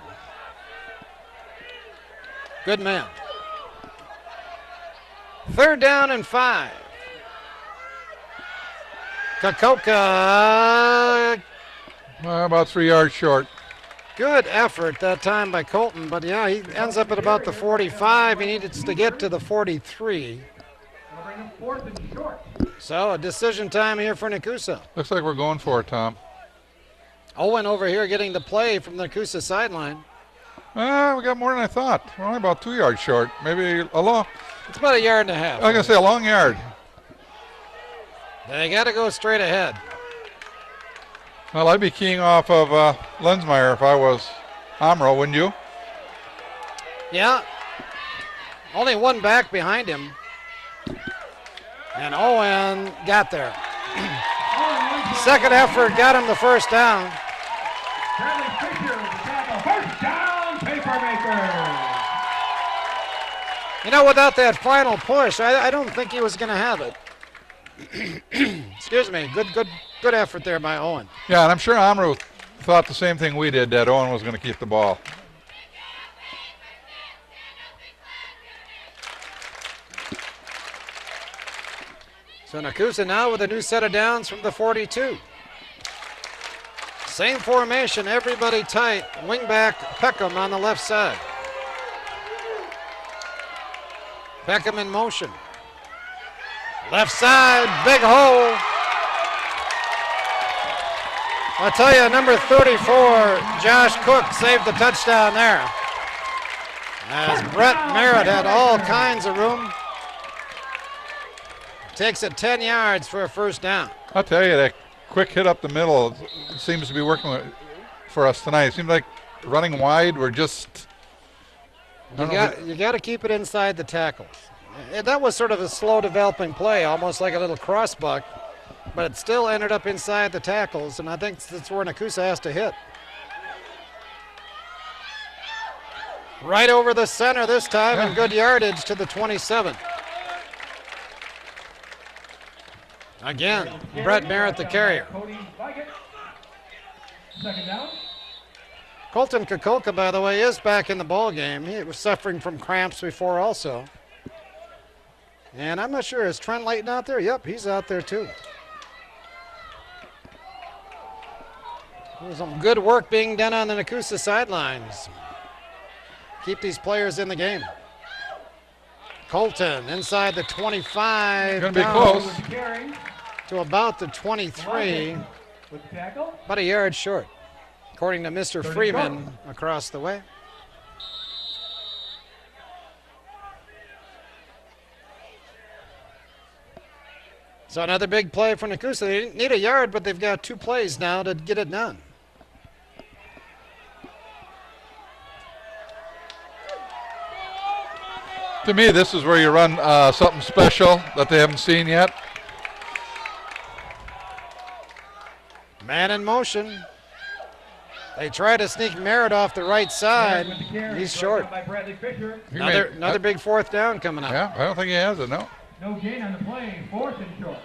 Good man. Third down and 5. Nekoosa. About 3 yards short. Good effort that time by Colton, but yeah, he ends up at about the 45. He needs to get to the 43. So a decision time here for Nekoosa. Looks like we're going for it, Tom. Owen over here getting the play from the Nekoosa sideline. We got more than I thought. We're only about 2 yards short. Maybe a long. It's about a yard and a half. I was going to say a long yard. They got to go straight ahead. Well, I'd be keying off of Lensmeyer if I was Omro, wouldn't you? Yeah. Only one back behind him. And Owen got there. Second effort got him the first down. Bradley Fisher with the tackle. First down, Papermaker. You know, without that final push, I don't think he was going to have it. Excuse me. Good effort there by Owen. Yeah, and I'm sure Omro thought the same thing we did, that Owen was going to keep the ball. So Nekoosa now with a new set of downs from the 42. Same formation, everybody tight. Wingback Peckham on the left side. Peckham in motion. Left side, big hole. I'll tell you, number 34, Josh Cook, saved the touchdown there. As Brett Merritt had all kinds of room. Takes it 10 yards for a first down. I'll tell you, that quick hit up the middle seems to be working for us tonight. It seems like running wide, we're just... You got to keep it inside the tackles. That was sort of a slow developing play, almost like a little crossbuck, but it still ended up inside the tackles, and I think that's where Nekoosa has to hit. Right over the center this time, and good yardage to the 27. Again, Brett Merritt, the carrier. Second down. Colton Kokolka, by the way, is back in the ball game. He was suffering from cramps before also. And I'm not sure, is Trent Layton out there? Yep, he's out there too. There's some good work being done on the Nekoosa sidelines. Keep these players in the game. Colton inside the 25. Going to be close. To about the 23. With the tackle. About a yard short, according to Mr. Freeman across the way. So another big play for Nekoosa. They need a yard, but they've got 2 plays now to get it done. To me, this is where you run something special that they haven't seen yet. Man in motion. They try to sneak Merritt off the right side. He's short. Another big fourth down coming up. Yeah, I don't think he has it, no. No gain on the play, 4th and short.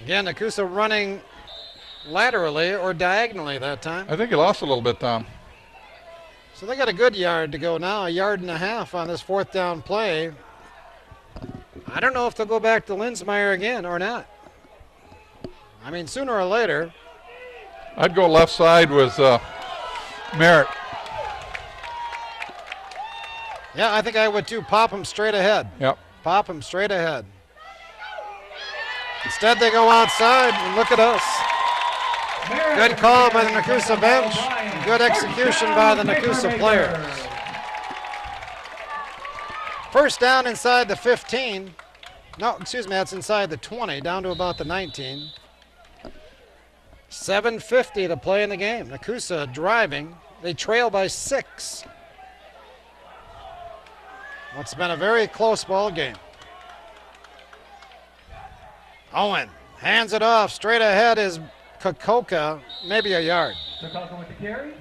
Again, Nekoosa running laterally or diagonally that time. I think he lost a little bit, Tom. So they got a good yard to go now, 1.5 yards on this 4th down play. I don't know if they'll go back to Linsmeyer again or not. I mean, sooner or later. I'd go left side with Merritt. Yeah, I think I would too. Pop him straight ahead. Yep. Pop him straight ahead. Instead, they go outside, and look at us. Good call by the Nekoosa bench. Good execution by the Nekoosa players. First down inside the 15. No, excuse me, that's inside the 20, down to about the 19. 7:50 to play in the game. Nekoosa driving. They trail by 6. It's been a very close ball game. Owen hands it off. Straight ahead is Kokoka, maybe a yard. Kokoka with the carry.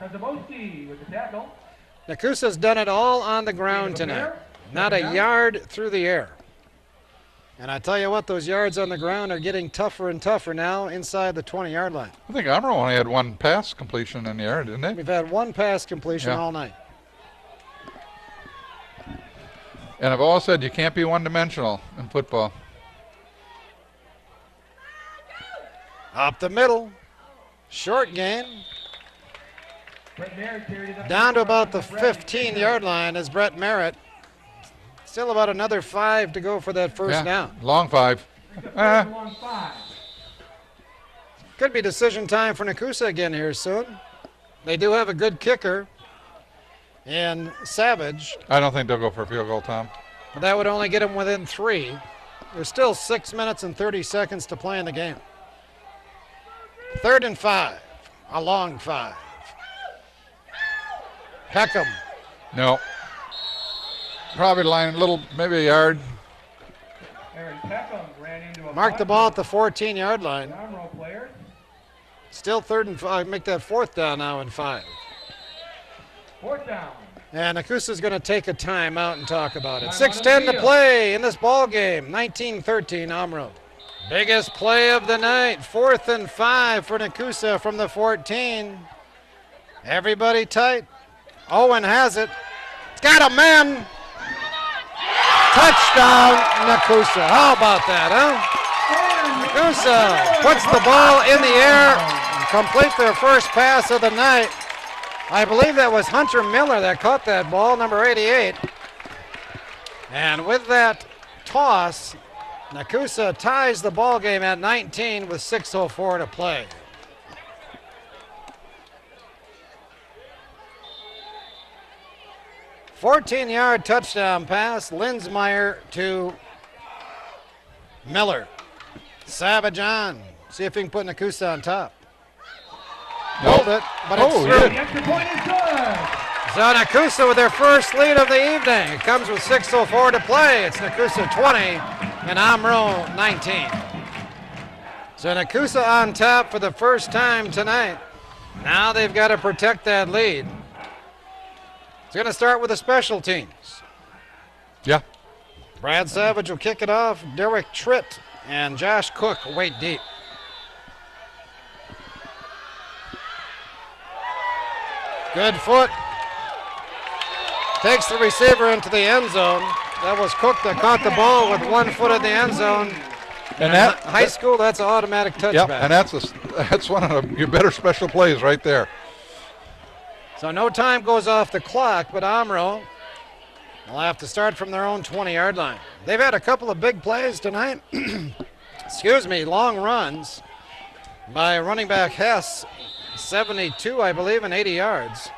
Kazamoski with the tackle. Nekoosa's done it all on the ground tonight. Not a yard through the air. And I tell you what, those yards on the ground are getting tougher and tougher now inside the 20-yard line. I think Omro only had 1 pass completion in the air, didn't they? We've had 1 pass completion all night. And I've always said you can't be one-dimensional in football. Up the middle. Short gain. Down to about the 15-yard line is Brett Merritt. Still about another 5 to go for that first down. Long 5. Could be decision time for Nekoosa again here soon. They do have a good kicker in Savage. I don't think they'll go for a field goal, Tom. But that would only get them within 3. There's still 6 minutes and 30 seconds to play in the game. 3rd and 5. A long 5. Peckham. No. Probably line a little, maybe a yard. Mark the ball at the 14-yard line. Still 3rd and 5. Make that 4th down now and 5. 4th down. And Nekoosa's going to take a timeout and talk about it. 6:10 to play in this ball game. 19-13 Omro. Biggest play of the night. 4th and 5 for Nekoosa from the 14. Everybody tight. Owen has it. It's got a man. Touchdown, Nekoosa. How about that, huh? Nekoosa puts the ball in the air and complete their first pass of the night. I believe that was Hunter Miller that caught that ball, number 88. And with that toss, Nekoosa ties the ball game at 19 with 6:04 to play. "14-yard touchdown pass, Linsmeyer to Miller. Savage on. See if he can put Nekoosa on top. Hold it, but it's through. The extra point is good. So Nekoosa with their first lead of the evening. It comes with 6:04 to play. It's Nekoosa 20 and Omro 19. So Nekoosa on top for the first time tonight. Now they've got to protect that lead. It's going to start with the special teams. Yeah. Brad Savage will kick it off. Derek Tritt and Josh Cook wait deep. Good foot. Takes the receiver into the end zone. That was Cook that caught the ball with 1 foot in the end zone. And that high school, that's an automatic touchback. Yep, and that's one of your better special plays right there. So no time goes off the clock, but Omro will have to start from their own 20-yard line. They've had a couple of big plays tonight. Excuse me, long runs by running back Hess, 72, I believe, and 80 yards.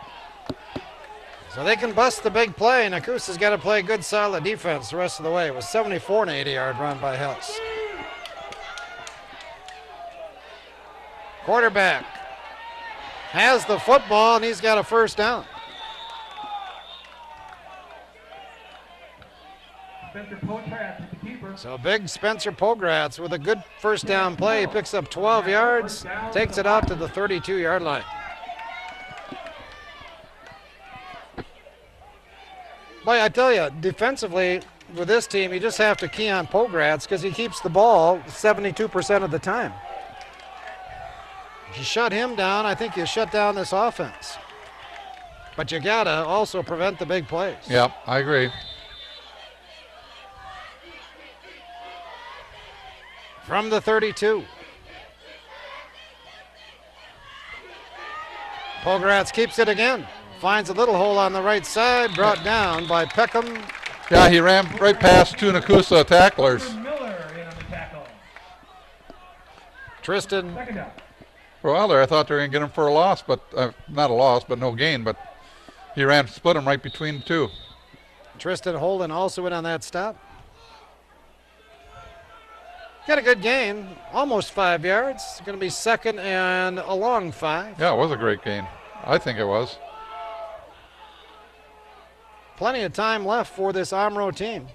So they can bust the big play, and Nekoosa's got to play good, solid defense the rest of the way. It was 74 and an 80-yard run by Hess. Quarterback has the football, and he's got a first down. Spencer Potratz is the keeper. So big Spencer Pogratz with a good first down play. He picks up 12 yards, takes it out to the 32-yard line. Boy, I tell you, defensively with this team, you just have to key on Pogratz because he keeps the ball 72% of the time. If you shut him down, I think you shut down this offense. But you got to also prevent the big plays. Yep, I agree. From the 32. Pogratz keeps it again. Finds a little hole on the right side, brought down by Peckham. Yeah, he ran right past two Nekoosa tacklers. Miller in on the tackle. Tristan. Second down. For a while there, I thought they were going to get him for a loss, but not a loss, but no gain. But he split him right between the two. Tristan Holden also in on that stop. Got a good gain, almost 5 yards. Going to be second and a long 5. Yeah, it was a great gain. I think it was. Plenty of time left for this Omro team.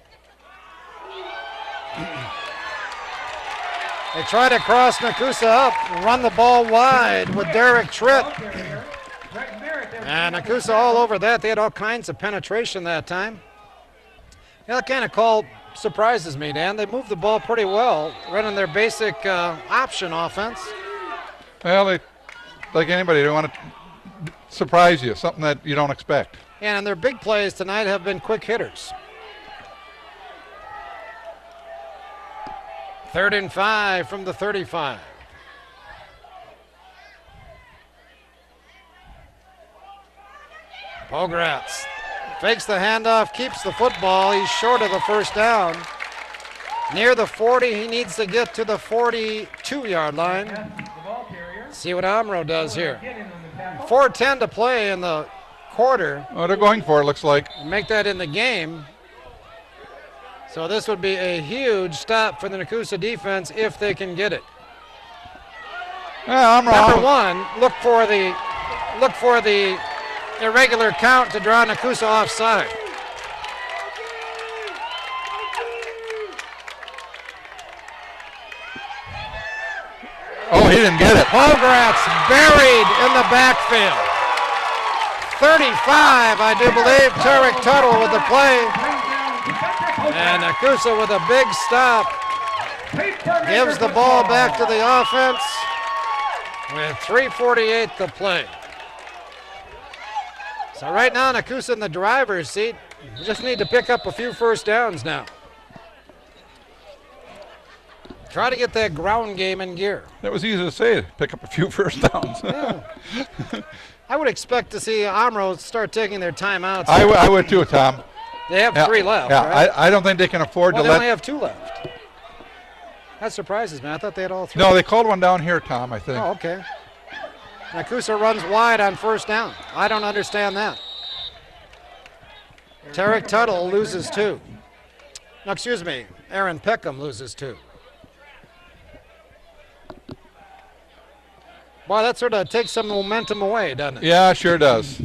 They try to cross Nekoosa up and run the ball wide with Derek Tritt. And Nekoosa all over that. They had all kinds of penetration that time. Yeah, that kind of call surprises me, Dan. They moved the ball pretty well, running their basic option offense. Well, they, like anybody, they want to surprise you, something that you don't expect. And their big plays tonight have been quick hitters. 3rd and 5 from the 35. Pogratz fakes the handoff, keeps the football. He's short of the first down. Near the 40, he needs to get to the 42-yard line. See what Omro does here. 4:10 to play in the quarter. Oh, they're going for it, looks like. Make that in the game. So this would be a huge stop for the Nekoosa defense if they can get it. Yeah, I'm wrong. Number one, look for the irregular count to draw Nekoosa offside. Oh, he didn't get it. Pogratz buried in the backfield. 35, I do believe. Tarek Tuttle with the play. And Nekoosa with a big stop. Gives the ball back to the offense with 3:48 to play. So right now, Nekoosa in the driver's seat. We just need to pick up a few first downs now. Try to get that ground game in gear. That was easy to say, pick up a few first downs. Yeah. I would expect to see Omro start taking their timeouts. I would too, Tom. They have 3 left, Yeah, right? I don't think they can afford Well, to they let... only have 2 left. That surprises me. I thought they had all 3. No, they called one down here, Tom, I think. Oh, okay. Nekoosa runs wide on first down. I don't understand that. Tarek Tuttle loses 2. No, excuse me. Aaron Peckham loses 2. Boy, that sort of takes some momentum away, doesn't it? Yeah, sure does.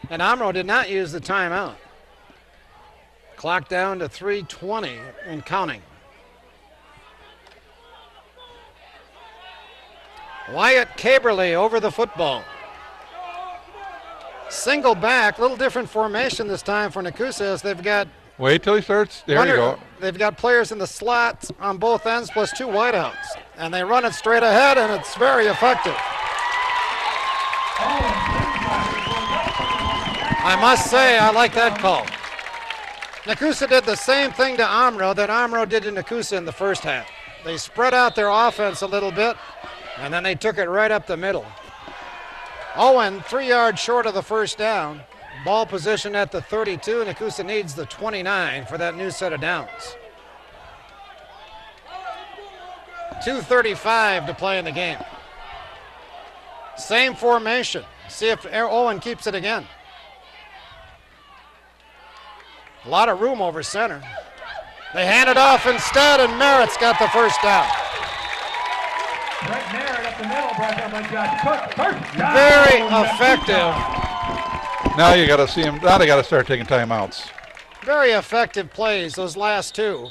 And Omro did not use the timeout. Clock down to 3:20 and counting. Wyatt Caberly over the football. Single back, little different formation this time for Nekoosa as they've got... Wait till he starts. There you go. They've got players in the slot on both ends plus 2 wideouts. And they run it straight ahead, and it's very effective. I must say, I like that call. Nekoosa did the same thing to Omro that Omro did to Nekoosa in the first half. They spread out their offense a little bit, and then they took it right up the middle. Owen, 3 yards short of the first down. Ball position at the 32. Nekoosa needs the 29 for that new set of downs. 2:35 to play in the game. Same formation. See if Owen keeps it again. A lot of room over center. They hand it off instead, and Merritt's got the first down. Brett Merritt up the middle, brought down by Josh Cook. First down. Very effective. Now you got to see him. Now they got to start taking timeouts. Very effective plays, those last 2.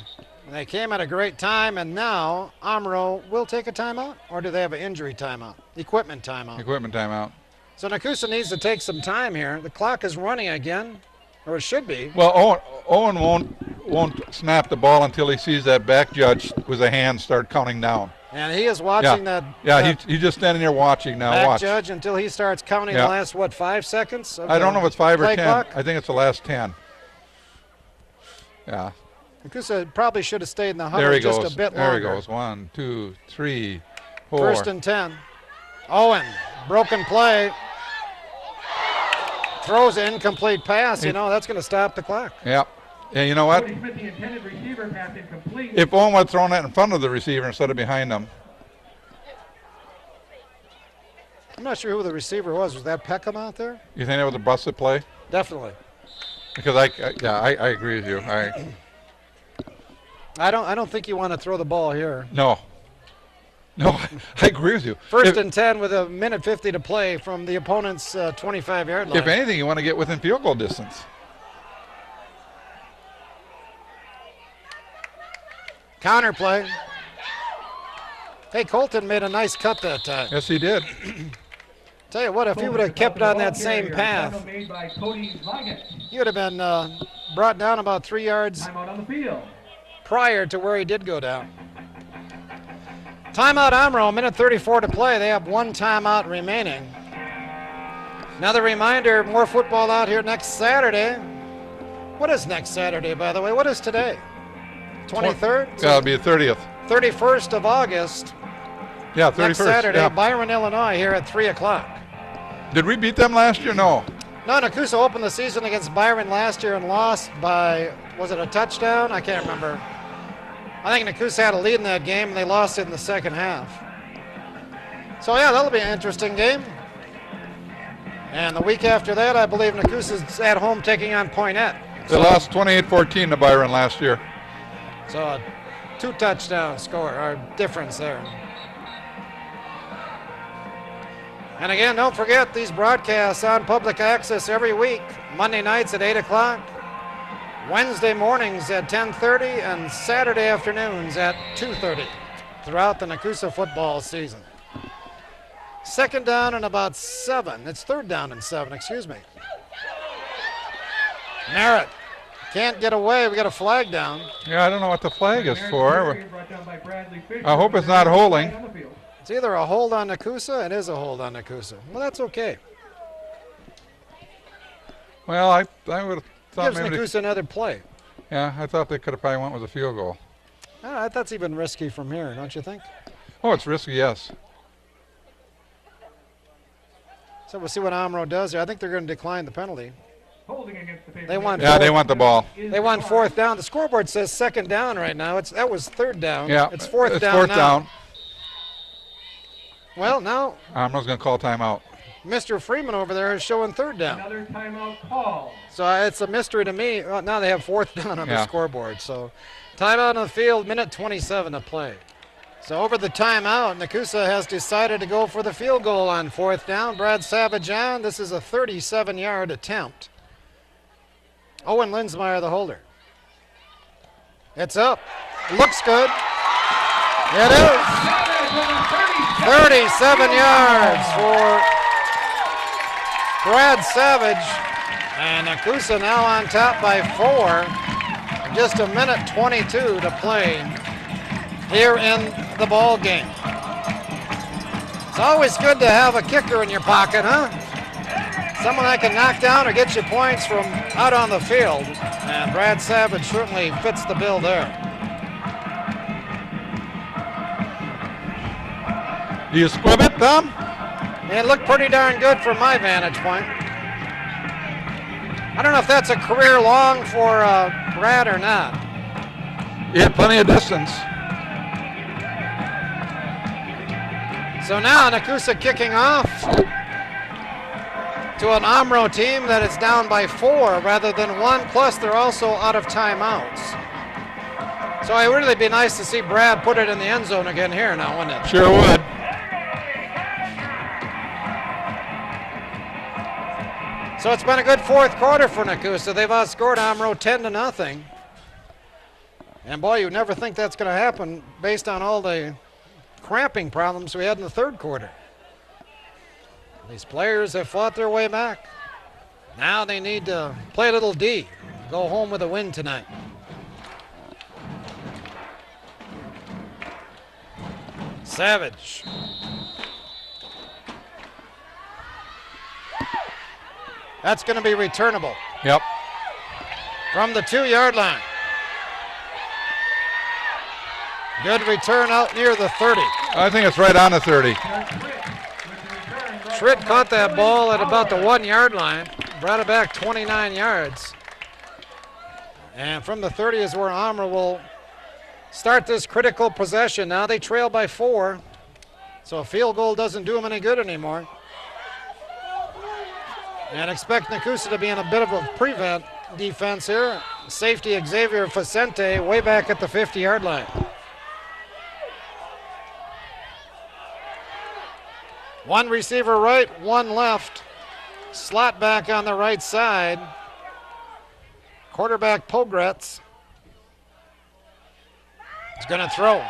They came at a great time, and now Omro will take a timeout, or do they have an injury timeout? Equipment timeout. Equipment timeout. So Nekoosa needs to take some time here. The clock is running again, or it should be. Well, Owen won't snap the ball until he sees that back judge with a hand start counting down. And he is watching that. Yeah, he's just standing there watching now. Back Watch. judge until he starts counting the last, 5 seconds? I don't know if it's 5 or 10. Clock? I think it's the last 10. Yeah. Nekoosa probably should have stayed in the There huddle he just goes. a bit There longer. he goes. 1, 2, 3, 4. First and 10. Owen, broken play. Throws an incomplete pass. That's going to stop the clock. Yep. And you know what? Cody Smith, the intended receiver, pass incomplete. If Owen would have thrown that in front of the receiver instead of behind him. I'm not sure who the receiver was. Was that Peckham out there? You think that was a busted play? Definitely. Because I agree with you. I don't think you want to throw the ball here. No, I agree with you. First and 10 with a minute 50 to play from the opponent's 25-yard line. If anything, you want to get within field goal distance. Counter play. Hey, Colton made a nice cut that time. Yes, he did. Tell you what, if he would have kept on that same path, Made by Cody Smith. he would have been brought down about 3 yards Timeout on the field. prior to where he did go down. Timeout Omro, minute 34 to play. They have 1 timeout remaining. Another reminder, more football out here next Saturday. What is next Saturday, by the way? What is today? 23rd? That'll be the 30th. 31st of August. Yeah, 31st. Next Saturday, Yeah. Byron, Illinois, here at 3 o'clock. Did we beat them last year? No. No, Nekoosa opened the season against Byron last year and lost by, was it a touchdown? I can't remember. I think Nekoosa had a lead in that game, and they lost it in the second half. So, yeah, that'll be an interesting game. And the week after that, I believe Nekoosa's at home taking on Poynette. They lost 28-14 to Byron last year. So, a 2-touchdown score, or difference there. And again, don't forget these broadcasts on public access every week. Monday nights at 8 o'clock, Wednesday mornings at 10:30, and Saturday afternoons at 2:30 throughout the Nekoosa football season. Second down and about 7. It's third down and 7, excuse me. Merritt can't get away. We got a flag down. Yeah, I don't know what the flag is for. Brought down by Bradley Fisher. I hope it's not holding. On the field. It's either a hold on Nekoosa. It is a hold on Nekoosa. Well, that's okay. Well, I would have thought Gives maybe. Nekoosa another play. Yeah, I thought they could have probably went with a field goal. That's even risky from here, don't you think? Oh, it's risky, yes. So we'll see what Omro does here. I think they're going to decline the penalty. Holding against the paper. They want Yeah, they want the ball. They want fourth down. The scoreboard says second down right now. That was third down. Yeah, It's fourth down fourth now. down. Well, now Omro's going to call timeout. Mr. Freeman over there is showing third down. Another timeout call. So it's a mystery to me. Well, now they have fourth down on the Yeah. scoreboard. So timeout on the field, minute 27 to play. So over the timeout, Nekoosa has decided to go for the field goal on fourth down. Brad Savage on. This is a 37-yard attempt. Owen Linsmeyer, the holder. It's up. Looks good. It is. 37 yards for Brad Savage. And Nekoosa now on top by 4. Just a minute 22 to play here in the ball game. It's always good to have a kicker in your pocket, huh? Someone that can knock down or get you points from out on the field. And Brad Savage certainly fits the bill there. Do you squib it, Tom? It looked pretty darn good from my vantage point. I don't know if that's a career long for Brad or not. He had plenty of distance. So now Nekoosa kicking off to an Omro team that is down by 4 rather than 1, plus they're also out of timeouts. So it would really be nice to see Brad put it in the end zone again here now, wouldn't it? Sure would. So it's been a good fourth quarter for Nekoosa. They've outscored Omro 10-0. And boy, you never think that's going to happen based on all the cramping problems we had in the third quarter. These players have fought their way back. Now they need to play a little D, go home with a win tonight. Savage. That's going to be returnable Yep. from the 2-yard line. Good return out near the 30. I think it's right on the 30. Schritt caught that ball at about the 1-yard line, brought it back 29 yards. And from the 30 is where Omro will start this critical possession. Now they trail by 4, so a field goal doesn't do them any good anymore. And expect Nekoosa to be in a bit of a prevent defense here. Safety Xavier Facente way back at the 50-yard line. One receiver right, one left. Slot back on the right side. Quarterback Pogretz is going to throw.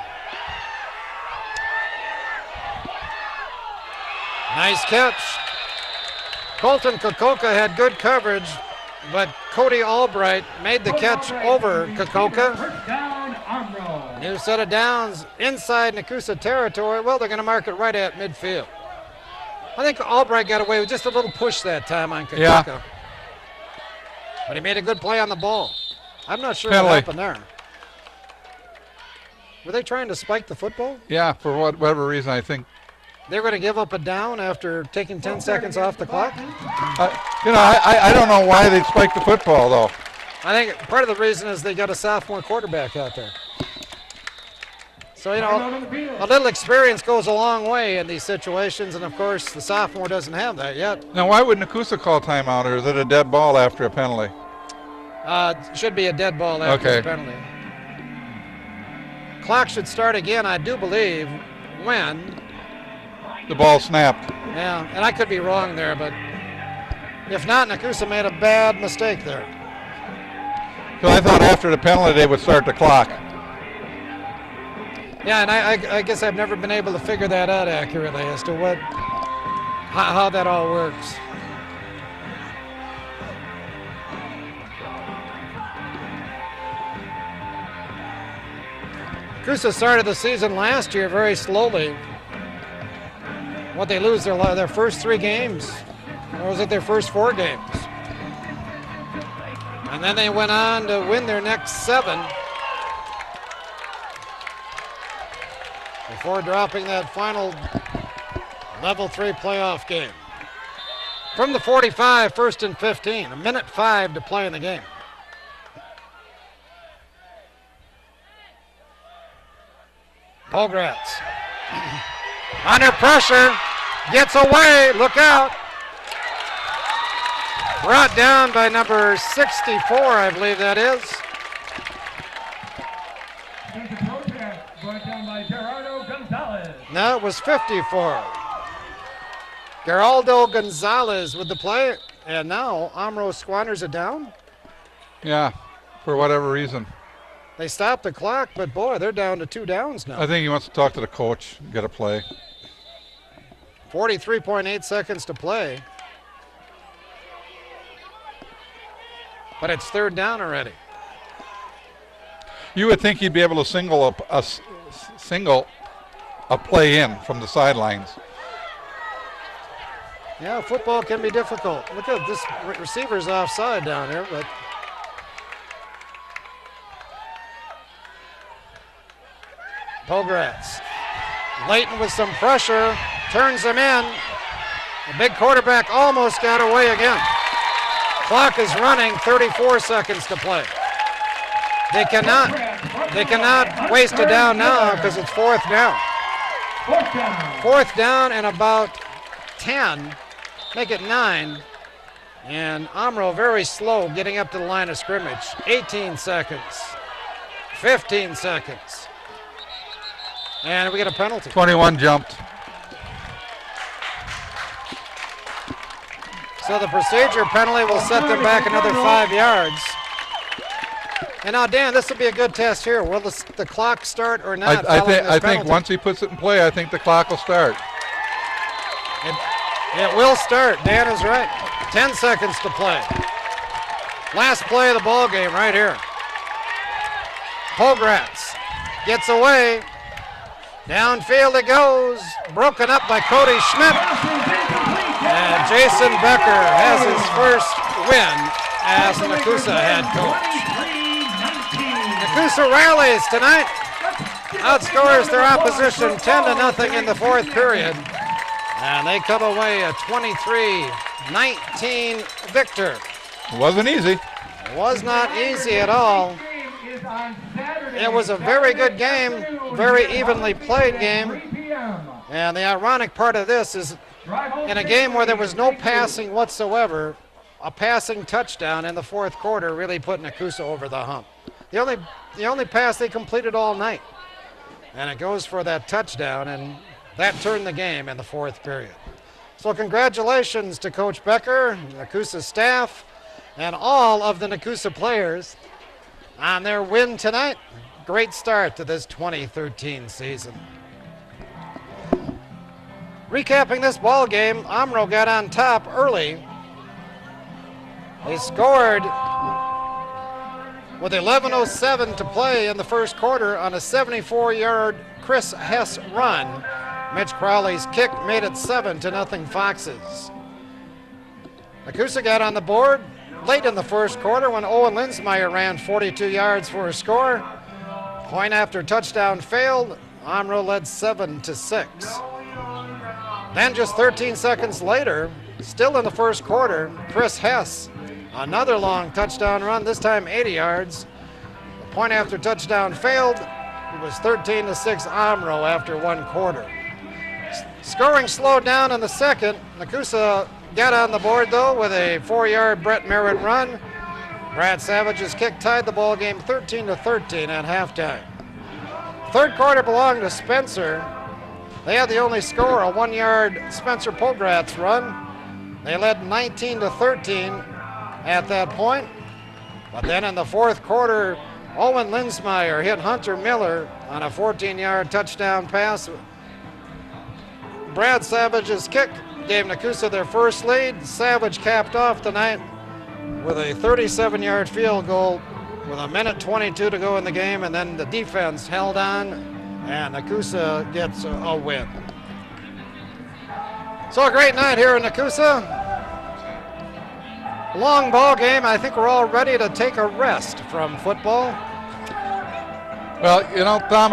Nice catch. Colton Kokoka had good coverage, but Cody Albright made the catch over Kokoka. First down, Omro. New set of downs inside Nekoosa territory. Well, they're going to mark it right at midfield. I think Albright got away with just a little push that time on Kokoka. Yeah. But he made a good play on the ball. I'm not sure Penalty. what happened there. Were they trying to spike the football? Yeah, for whatever reason, I think. They're going to give up a down after taking 10 seconds off the clock? I don't know why they spiked the football, though. I think part of the reason is they got a sophomore quarterback out there. So, a little experience goes a long way in these situations, and of course, the sophomore doesn't have that yet. Now, why would Nekoosa call timeout, or is it a dead ball after a penalty? Should be a dead ball after the penalty. Clock should start again, I do believe, when the ball snapped. Yeah, and I could be wrong there, but if not, Nekoosa made a bad mistake there. So I thought after the penalty they would start the clock. Yeah, and I guess I've never been able to figure that out accurately as to how that all works. Nekoosa started the season last year very slowly. What, they lose their first 3 games? Or was it their first 4 games? And then they went on to win their next 7 before dropping that final level 3 playoff game. From the 45, 1st and 15, 1:05 to play in the game. Pogretz. Under pressure, gets away, look out. Brought down by number 64, I believe that is. There's a protest brought down by Gerardo Gonzalez. No, it was 54. Geraldo Gonzalez with the play, and now Omro squanders it down. Yeah, for whatever reason. They stopped the clock, but boy, they're down to 2 downs now. I think he wants to talk to the coach, get a play. 43.8 seconds to play. But it's 3rd down already. You would think he'd be able to single a play in from the sidelines. Yeah, football can be difficult. Look at this receiver's offside down there, but Pogretz. Layton with some pressure, turns him in. The big quarterback almost got away again. Clock is running, 34 seconds to play. They cannot waste a down now because it's 4th down. 4th down and about 10, make it 9. And Omro very slow getting up to the line of scrimmage. 18 seconds, 15 seconds. And we get a penalty. 21 jumped. So the procedure penalty will set them back another 5 yards. And now, Dan, this will be a good test here. Will the clock start or not? I think once he puts it in play, I think the clock will start. It will start. Dan is right. 10 seconds to play. Last play of the ball game right here. Pogretz gets away. Downfield it goes, broken up by Cody Schmidt. And Jason Becker has his first win as the Nekoosa head coach. Nekoosa rallies tonight, outscores their opposition 10-0 in the fourth period. And they come away a 23-19 victor. It wasn't easy. It was not easy at all. It was a very good game, very evenly played game. And the ironic part of this is in a game where there was no passing whatsoever, a passing touchdown in the fourth quarter really put Nekoosa over the hump. The only pass they completed all night. And it goes for that touchdown, and that turned the game in the fourth period. So congratulations to Coach Becker, Nekoosa staff, and all of the Nekoosa players on their win tonight. Great start to this 2013 season. Recapping this ball game, Omro got on top early. They scored with 11:07 to play in the first quarter on a 74-yard Chris Hess run. Mitch Crowley's kick made it 7-0 Foxes. Nekoosa got on the board late in the first quarter when Owen Linsmeyer ran 42 yards for a score. Point after touchdown failed. Omro led 7-6. Then just 13 seconds later, still in the first quarter, Chris Hess, another long touchdown run, this time 80 yards. The point after touchdown failed. It was 13-6 Omro after one quarter. Scoring slowed down in the second. Nekoosa got on the board though with a 4-yard Brett Merritt run. Brad Savage's kick tied the ball game 13-13 at halftime. Third quarter belonged to Spencer. They had the only score, a 1-yard Spencer Pogratz run. They led 19-13 at that point. But then in the fourth quarter, Owen Linsmeyer hit Hunter Miller on a 14-yard touchdown pass. Brad Savage's kick gave Nekoosa their first lead. Savage capped off the night with a 37-yard field goal with 1:22 to go in the game, and then the defense held on, and Nekoosa gets a win. So a great night here in Nekoosa. Long ball game. I think we're all ready to take a rest from football. Well, you know, Tom,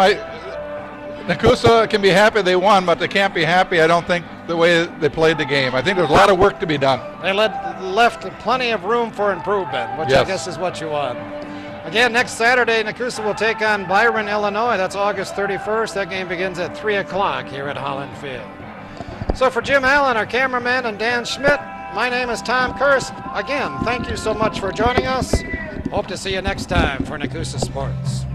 Nekoosa can be happy they won, but they can't be happy, I don't think, the way they played the game. I think there's a lot of work to be done. They left plenty of room for improvement, which yes. I guess is what you want. Again, next Saturday, Nekoosa will take on Byron, Illinois. That's August 31st. That game begins at 3 o'clock here at Holland Field. So for Jim Allen, our cameraman, and Dan Schmidt, my name is Tom Kirst. Again, thank you so much for joining us. Hope to see you next time for Nekoosa Sports.